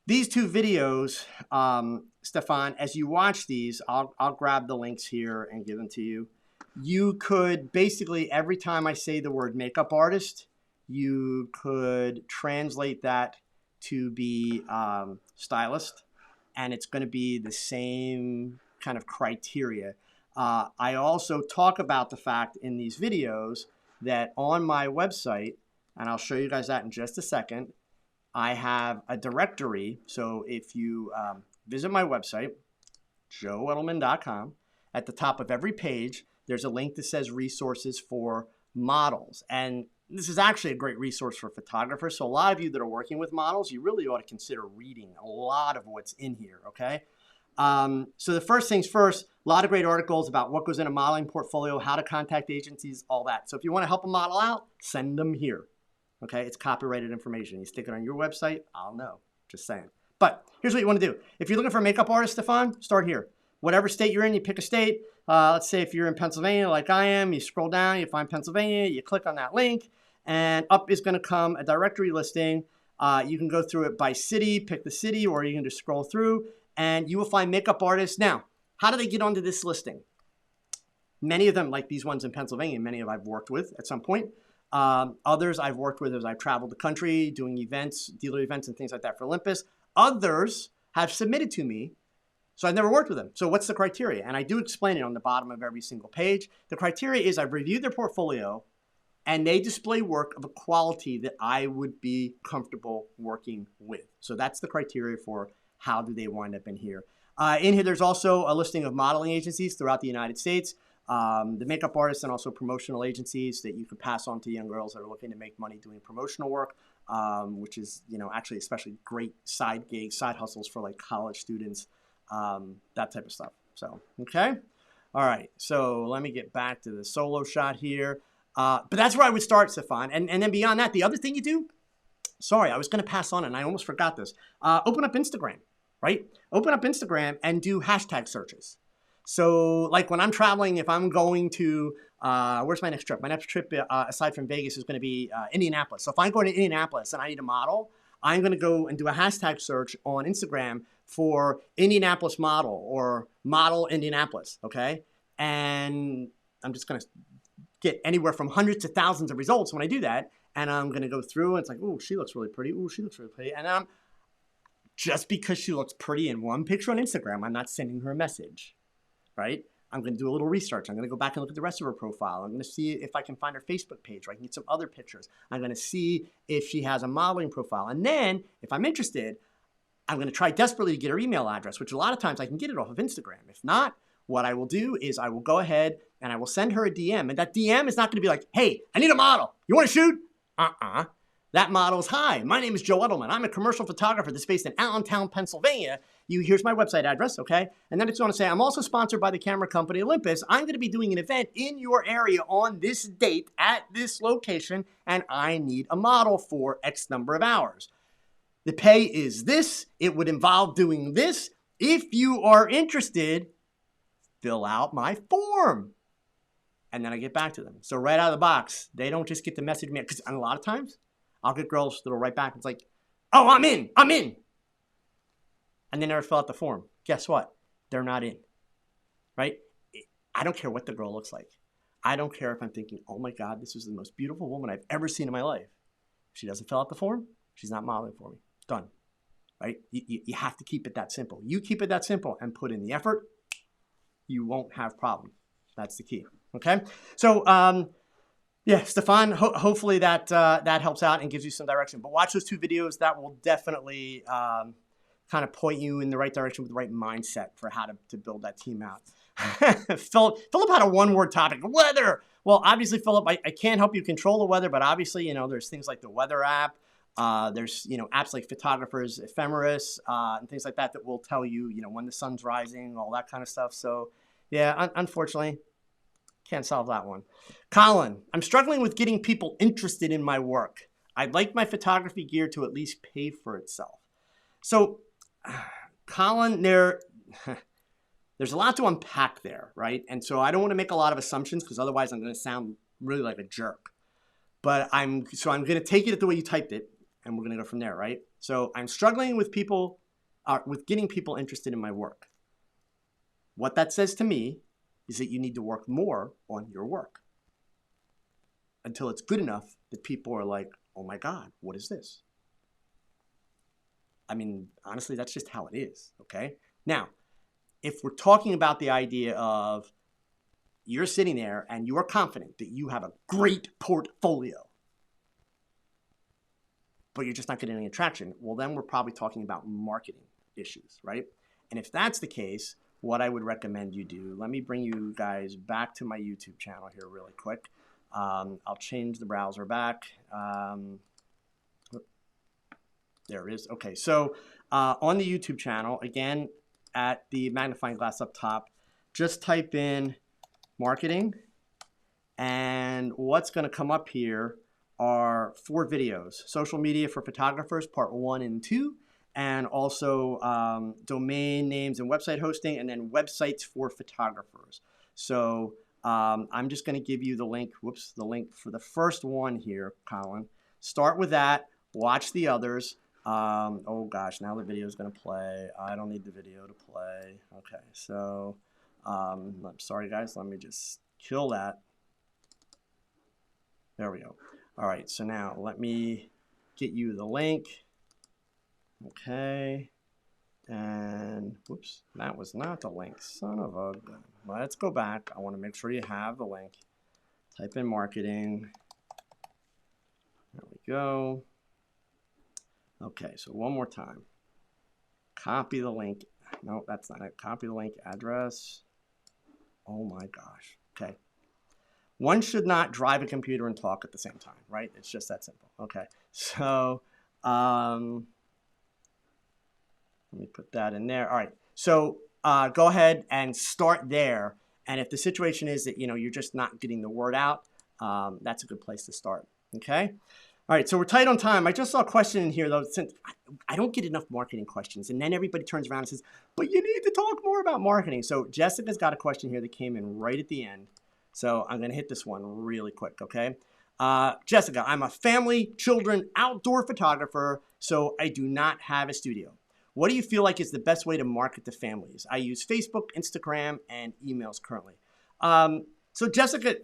these 2 videos, Stefan, as you watch these, I'll grab the links here and give them to you. You could basically, every time I say the word makeup artist, you could translate that to be stylist, and it's going to be the same kind of criteria. I also talk about the fact in these videos that on my website, and I'll show you guys that in just a second, I have a directory. So if you visit my website, joeedelman.com, at the top of every page, there's a link that says resources for models. And this is actually a great resource for photographers. So a lot of you that are working with models, you really ought to consider reading a lot of what's in here, okay? So the first things first, a lot of great articles about what goes in a modeling portfolio, how to contact agencies, all that. So if you want to help a model out, send them here. Okay, it's copyrighted information. You stick it on your website, I'll know. Just saying. But here's what you want to do. If you're looking for a makeup artist, Stefan, start here. Whatever state you're in, you pick a state. Let's say if you're in Pennsylvania like I am, you scroll down, you find Pennsylvania, you click on that link, and up is going to come a directory listing. You can go through it by city, pick the city, or you can just scroll through, and you will find makeup artists. Now, how do they get onto this listing? Many of them, like these ones in Pennsylvania, many of I've worked with at some point. Others I've worked with as I've traveled the country doing events, dealer events and things like that for Olympus. Others have submitted to me, so I've never worked with them. So what's the criteria? And I do explain it on the bottom of every single page. The criteria is I've reviewed their portfolio and they display work of a quality that I would be comfortable working with. So that's the criteria for how do they wind up in here. In here, there's also a listing of modeling agencies throughout the United States. The makeup artists and also promotional agencies that you could pass on to young girls that are looking to make money doing promotional work, which is, actually especially great side gigs, side hustles for like college students, that type of stuff. So, okay. All right. So let me get back to the solo shot here. But that's where I would start, Stefan. And then beyond that, the other thing you do, sorry, I was going to pass on and I almost forgot this. Open up Instagram, right? Open up Instagram and do hashtag searches. So like when I'm traveling, if I'm going to, where's my next trip? My next trip, aside from Vegas, is going to be Indianapolis. So if I'm going to Indianapolis and I need a model, I'm going to go and do a hashtag search on Instagram for Indianapolis model or model Indianapolis, okay? And I'm just going to get anywhere from hundreds to thousands of results when I do that. And I'm going to go through and it's like, oh, she looks really pretty. Oh, she looks really pretty. And just because she looks pretty in one picture on Instagram, I'm not sending her a message, right? I'm going to do a little research. I'm going to go back and look at the rest of her profile. I'm going to see if I can find her Facebook page, or I can get some other pictures. I'm going to see if she has a modeling profile. And then if I'm interested, I'm going to try desperately to get her email address, which a lot of times I can get it off of Instagram. If not, what I will do is I will go ahead and I will send her a DM. And that DM is not going to be like, hey, I need a model. You want to shoot? That model is, hi, my name is Joe Edelman. I'm a commercial photographer that's based in Allentown, Pennsylvania. Here's my website address, okay? And then it's going to say, I'm also sponsored by the camera company Olympus. I'm going to be doing an event in your area on this date at this location, and I need a model for X number of hours. The pay is this. It would involve doing this. If you are interested, fill out my form. And then I get back to them. So right out of the box, they don't just get the message me, because a lot of times I'll get girls that'll write back. It's like, oh, I'm in. And they never fill out the form. Guess what? They're not in, right? I don't care what the girl looks like. I don't care if I'm thinking, oh my God, this is the most beautiful woman I've ever seen in my life. If she doesn't fill out the form, she's not modeling for me. Done, right? You have to keep it that simple. You keep it that simple and put in the effort, you won't have problems. That's the key, okay? So, yeah, Stefan, hopefully that helps out and gives you some direction. But watch those two videos. That will definitely kind of point you in the right direction with the right mindset for how to build that team out. Philip had a one-word topic, weather. Well, obviously, Philip, I can't help you control the weather, but obviously, there's things like the weather app. There's, apps like Photographer's Ephemeris and things like that will tell you, when the sun's rising, all that kind of stuff. So, yeah, unfortunately, can't solve that one. Colin, I'm struggling with getting people interested in my work. I'd like my photography gear to at least pay for itself. So, Colin, there's a lot to unpack there, right? And so I don't want to make a lot of assumptions because otherwise I'm going to sound really like a jerk. But I'm going to take it the way you typed it, and we're going to go from there, right? So I'm struggling with getting people interested in my work. What that says to me is that you need to work more on your work until it's good enough that people are like, oh my God, what is this? I mean, honestly, that's just how it is, okay? Now, if we're talking about the idea of you're sitting there and you are confident that you have a great portfolio, but you're just not getting any traction, well, then we're probably talking about marketing issues, right? And if that's the case, what I would recommend you do, let me bring you guys back to my YouTube channel here really quick. I'll change the browser back. There it is. Okay, so on the YouTube channel, again, at the magnifying glass up top, just type in marketing, and what's going to come up here are 4 videos: social media for photographers, part 1 and 2, and also domain names and website hosting, and then websites for photographers. So I'm just going to give you the link, the link for the first one here, Colin. Start with that, watch the others. Oh gosh, now the video is going to play. I don't need the video to play. Okay, so I'm sorry guys, let me just kill that. There we go. All right, so now let me get you the link. Okay, and whoops, that was not the link. Son of a gun. Let's go back. I want to make sure you have the link. Type in marketing. There we go. Okay, so one more time. Copy the link. No, that's not it. Copy the link address. Oh my gosh. Okay. One should not drive a computer and talk at the same time, right? It's just that simple. Okay, so let me put that in there. All right, so go ahead and start there. And if the situation is that, you're just not getting the word out, that's a good place to start. Okay. All right. So we're tight on time. I just saw a question in here though, since I don't get enough marketing questions, and then everybody turns around and says, but you need to talk more about marketing. So Jessica's got a question here that came in right at the end. So I'm going to hit this one really quick. Okay. Jessica, I'm a family, children, outdoor photographer, so I do not have a studio. What do you feel like is the best way to market to families? I use Facebook, Instagram, and emails currently. So Jessica,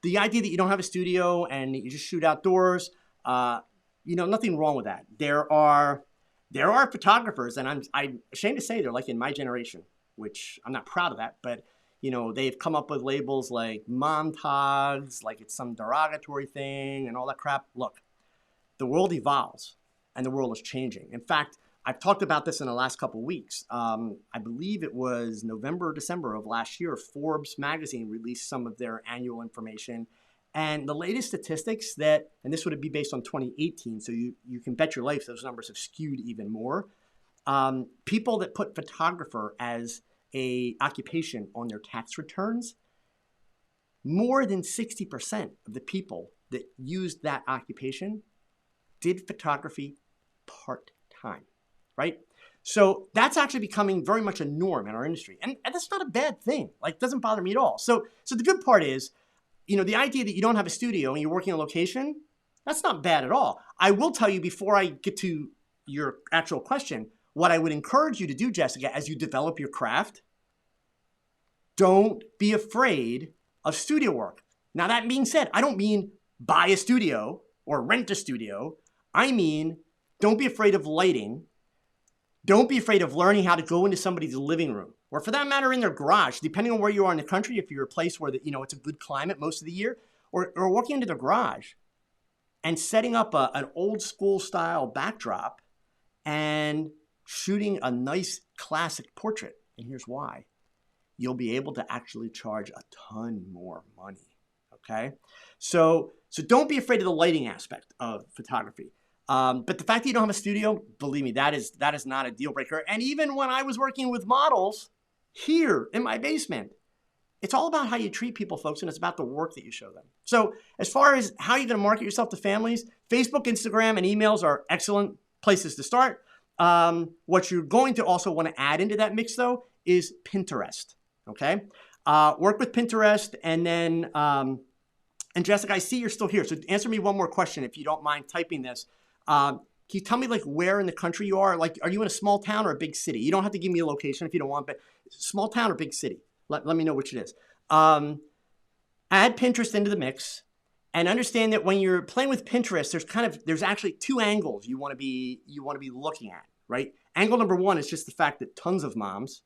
the idea that you don't have a studio and you just shoot outdoors, nothing wrong with that. There are photographers, and I'm ashamed to say they're like in my generation, which I'm not proud of that, but they've come up with labels like mom togs, like it's some derogatory thing and all that crap. Look, the world evolves and the world is changing. In fact, I've talked about this in the last couple of weeks. I believe it was November or December of last year, Forbes magazine released some of their annual information. And the latest statistics and this would be based on 2018, so you can bet your life those numbers have skewed even more. People that put photographer as a occupation on their tax returns, more than 60% of the people that used that occupation did photography part-time, right? So that's actually becoming very much a norm in our industry. And that's not a bad thing. Like, it doesn't bother me at all. So the good part is, the idea that you don't have a studio and you're working on location, that's not bad at all. I will tell you before I get to your actual question, what I would encourage you to do, Jessica, as you develop your craft, don't be afraid of studio work. Now, that being said, I don't mean buy a studio or rent a studio. I mean, don't be afraid of lighting. Don't be afraid of learning how to go into somebody's living room, or for that matter, in their garage, depending on where you are in the country, if you're a place where it's a good climate most of the year, or walking into their garage and setting up an old school style backdrop and shooting a nice classic portrait. And here's why. You'll be able to actually charge a ton more money, okay? So don't be afraid of the lighting aspect of photography. But the fact that you don't have a studio, believe me, that is not a deal breaker. And even when I was working with models here in my basement, it's all about how you treat people, folks, and it's about the work that you show them. So as far as how you're going to market yourself to families, Facebook, Instagram, and emails are excellent places to start. What you're going to also want to add into that mix, though, is Pinterest, okay? Work with Pinterest, and then, and Jessica, I see you're still here. So answer me one more question, if you don't mind typing this. Can you tell me like where in the country you are? Like, are you in a small town or a big city? You don't have to give me a location if you don't want, but small town or big city? Let me know which it is. Add Pinterest into the mix, and understand that when you're playing with Pinterest, there's actually two angles you want to be looking at, right? Angle number one is just the fact that tons of moms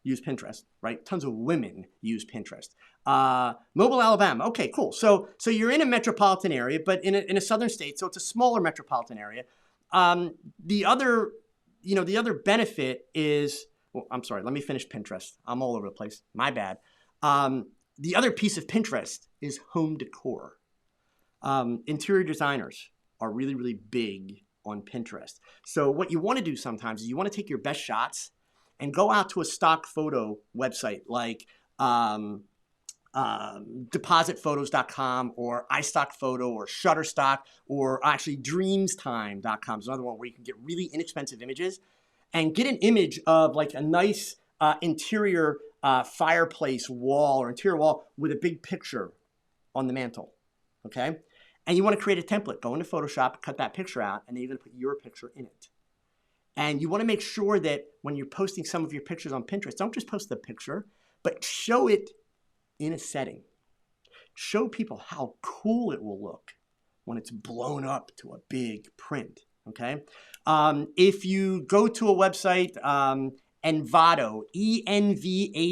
use Pinterest, right? Tons of women use Pinterest. Mobile, Alabama. Okay, cool. So you're in a metropolitan area, but in a southern state, so it's a smaller metropolitan area. The other benefit is, well, I'm sorry, let me finish Pinterest. I'm all over the place. My bad. The other piece of Pinterest is home decor. Interior designers are really, really big on Pinterest. So what you want to do sometimes is you want to take your best shots and go out to a stock photo website like depositphotos.com or iStockPhoto or Shutterstock, or actually dreamstime.com is another one where you can get really inexpensive images and get an image of like a nice interior fireplace wall or interior wall with a big picture on the mantle, okay? And you want to create a template. Go into Photoshop, cut that picture out, and then you're going to put your picture in it. And you want to make sure that when you're posting some of your pictures on Pinterest, don't just post the picture, but show it in a setting. Show people how cool it will look when it's blown up to a big print, okay? If you go to a website, Envato, ENVATO.com,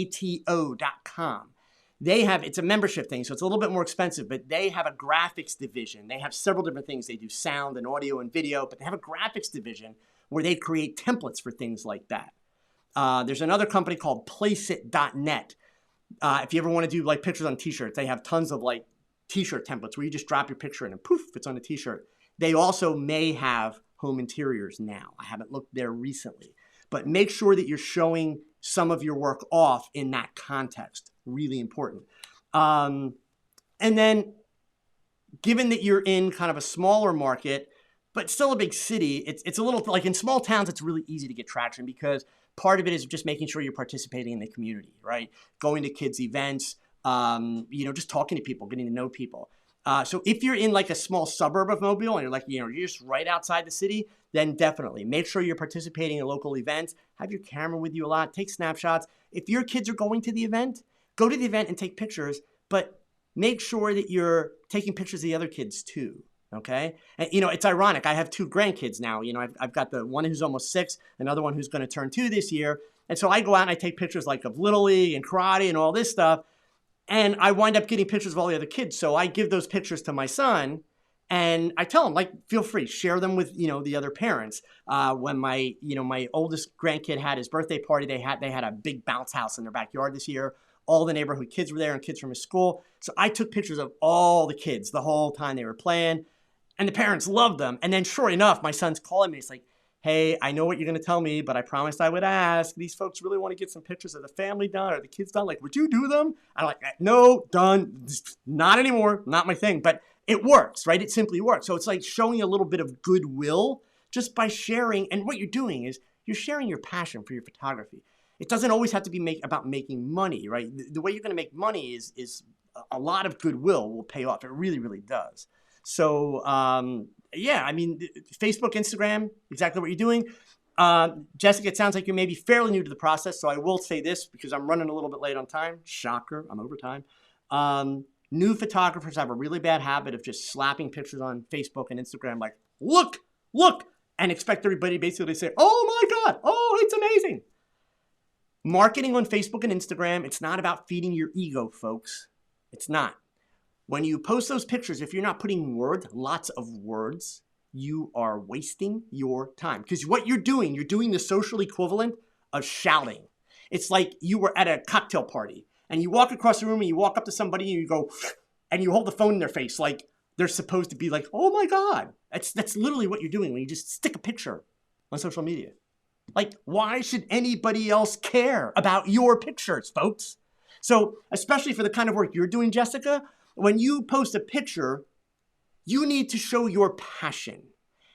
it's a membership thing, so it's a little bit more expensive, but they have a graphics division. They have several different things. They do sound and audio and video, but they have a graphics division where they create templates for things like that. There's another company called Placeit.net. If you ever want to do like pictures on t-shirts, they have tons of like t-shirt templates where you just drop your picture in and poof, it's on a t-shirt. They also may have home interiors now. I haven't looked there recently, but make sure that you're showing some of your work off in that context. Really important. And then given that you're in kind of a smaller market, but still a big city, it's a little like in small towns, it's really easy to get traction because part of it is just making sure you're participating in the community, right? Going to kids' events, just talking to people, getting to know people. So if you're in like a small suburb of Mobile and you're like, you're just right outside the city, then definitely make sure you're participating in local events. Have your camera with you a lot. Take snapshots. If your kids are going to the event, go to the event and take pictures, but make sure that you're taking pictures of the other kids too. Okay. And, it's ironic. I have 2 grandkids now. I've got the one who's almost 6, another one who's going to turn 2 this year. And so I go out and I take pictures like of Little League and karate and all this stuff. And I wind up getting pictures of all the other kids. So I give those pictures to my son and I tell him, like, feel free, share them with, the other parents. When my oldest grandkid had his birthday party, they had a big bounce house in their backyard this year. All the neighborhood kids were there and kids from his school. So I took pictures of all the kids the whole time they were playing. And the parents loved them. And then sure enough, my son's calling me. It's like, hey, I know what you're going to tell me, but I promised I would ask. These folks really want to get some pictures of the family done or the kids done. Like, would you do them? I'm like, no, done. Not anymore. Not my thing. But it works, right? It simply works. So it's like showing a little bit of goodwill just by sharing. And what you're doing is you're sharing your passion for your photography. It doesn't always have to be about making money, right? The way you're going to make money is a lot of goodwill will pay off. It really, really does. So, Facebook, Instagram, exactly what you're doing. Jessica, it sounds like you're maybe fairly new to the process. So I will say this because I'm running a little bit late on time. Shocker, I'm over time. New photographers have a really bad habit of just slapping pictures on Facebook and Instagram like, look, and expect everybody basically to say, oh my God, oh, it's amazing. Marketing on Facebook and Instagram, it's not about feeding your ego, folks. It's not. When you post those pictures, if you're not putting words, lots of words, you are wasting your time. Because what you're doing the social equivalent of shouting. It's like you were at a cocktail party and you walk across the room and you walk up to somebody and you go, and you hold the phone in their face like they're supposed to be like, oh my God. That's literally what you're doing when you just stick a picture on social media. Like, why should anybody else care about your pictures, folks? So, especially for the kind of work you're doing, Jessica, when you post a picture, you need to show your passion.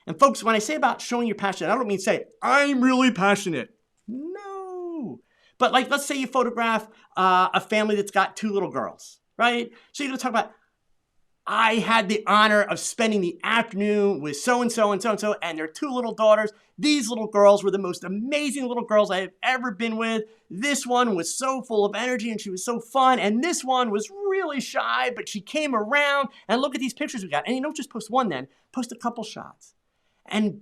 And folks, when I say about showing your passion, I don't mean say, I'm really passionate. No. But like, let's say you photograph a family that's got 2 little girls, right? So you're going to talk about, I had the honor of spending the afternoon with so-and-so and so-and-so and their 2 little daughters. These little girls were the most amazing little girls I have ever been with. This one was so full of energy and she was so fun. And this one was really shy, but she came around. And look at these pictures we got. And you don't just post one then, post a couple shots. And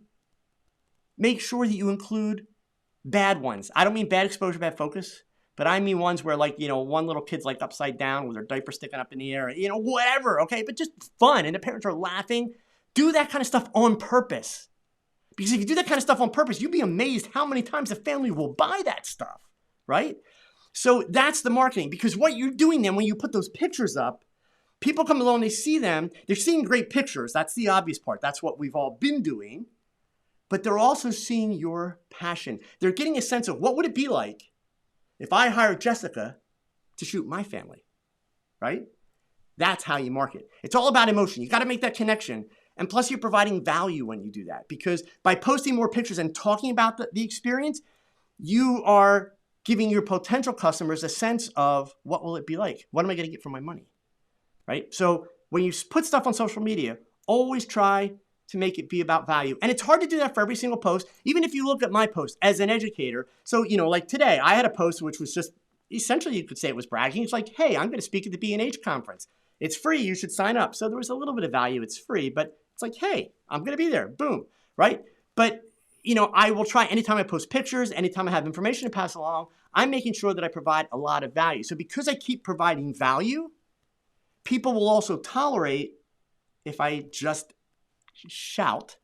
make sure that you include bad ones. I don't mean bad exposure, bad focus. But I mean ones where like, one little kid's like upside down with her diaper sticking up in the air, whatever, okay? But just fun and the parents are laughing. Do that kind of stuff on purpose. Because if you do that kind of stuff on purpose, you'd be amazed how many times the family will buy that stuff, right? So that's the marketing. Because what you're doing then when you put those pictures up, people come along, they see them, they're seeing great pictures. That's the obvious part. That's what we've all been doing. But they're also seeing your passion. They're getting a sense of what would it be like if I hired Jessica to shoot my family, right? That's how you market. It's all about emotion. You got to make that connection. And plus you're providing value when you do that because by posting more pictures and talking about the experience, you are giving your potential customers a sense of what will it be like? What am I going to get for my money, right? So when you put stuff on social media, always try to make it be about value. And it's hard to do that for every single post, even if you look at my post as an educator. So, like today, I had a post which was just, essentially you could say it was bragging. It's like, hey, I'm going to speak at the B&H conference. It's free. You should sign up. So there was a little bit of value. It's free, but it's like, hey, I'm going to be there. Boom, right? But, I will try anytime I post pictures, anytime I have information to pass along, I'm making sure that I provide a lot of value. So because I keep providing value, people will also tolerate if I just shout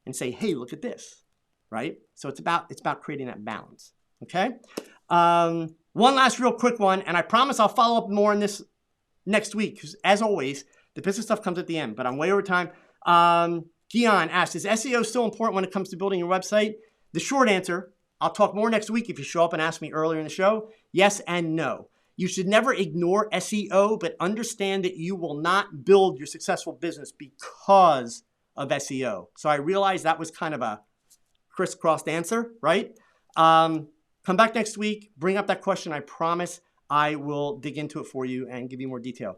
and say, hey, look at this, right? So it's about creating that balance, okay? One last real quick one, and I promise I'll follow up more on this next week, because as always, the business stuff comes at the end, but I'm way over time. Guion asked, is SEO still important when it comes to building your website? The short answer I'll talk more next week if you show up and ask me earlier in the show. Yes and no. You should never ignore SEO, but understand that you will not build your successful business because of SEO. So I realized that was kind of a crisscrossed answer, right? Come back next week, bring up that question. I promise I will dig into it for you and give you more detail.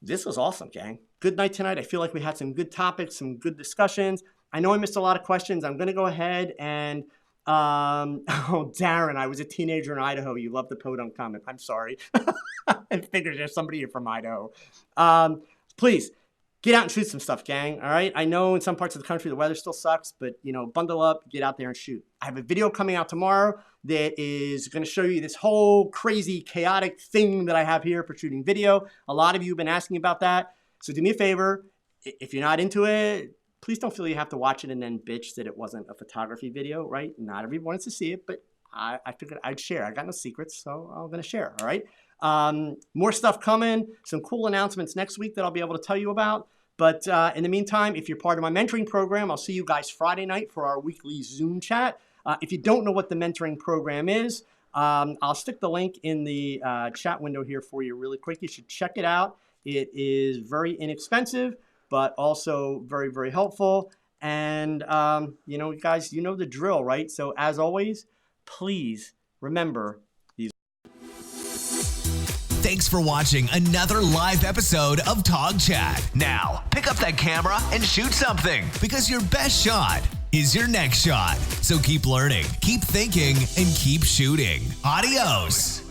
This was awesome, gang. Good night tonight. I feel like we had some good topics, some good discussions. I know I missed a lot of questions. I'm going to go ahead and, oh, Darren, I was a teenager in Idaho. You love the podunk comment. I'm sorry. I figured there's somebody here from Idaho. Please get out and shoot some stuff, gang. All right. I know in some parts of the country, the weather still sucks, but bundle up, get out there and shoot. I have a video coming out tomorrow that is going to show you this whole crazy, chaotic thing that I have here for shooting video. A lot of you have been asking about that. So do me a favor. If you're not into it, please don't feel you have to watch it and then bitch that it wasn't a photography video, right? Not everyone wants to see it, but I figured I'd share. I got no secrets, so I'm going to share, all right? More stuff coming, some cool announcements next week that I'll be able to tell you about. But in the meantime, if you're part of my mentoring program, I'll see you guys Friday night for our weekly Zoom chat. If you don't know what the mentoring program is, I'll stick the link in the chat window here for you really quick. You should check it out. It is very inexpensive, but also very, very helpful. And, guys, you know the drill, right? So as always, please remember these. Thanks for watching another live episode of TOGCHAT. Now, pick up that camera and shoot something, because your best shot is your next shot. So keep learning, keep thinking, and keep shooting. Adios.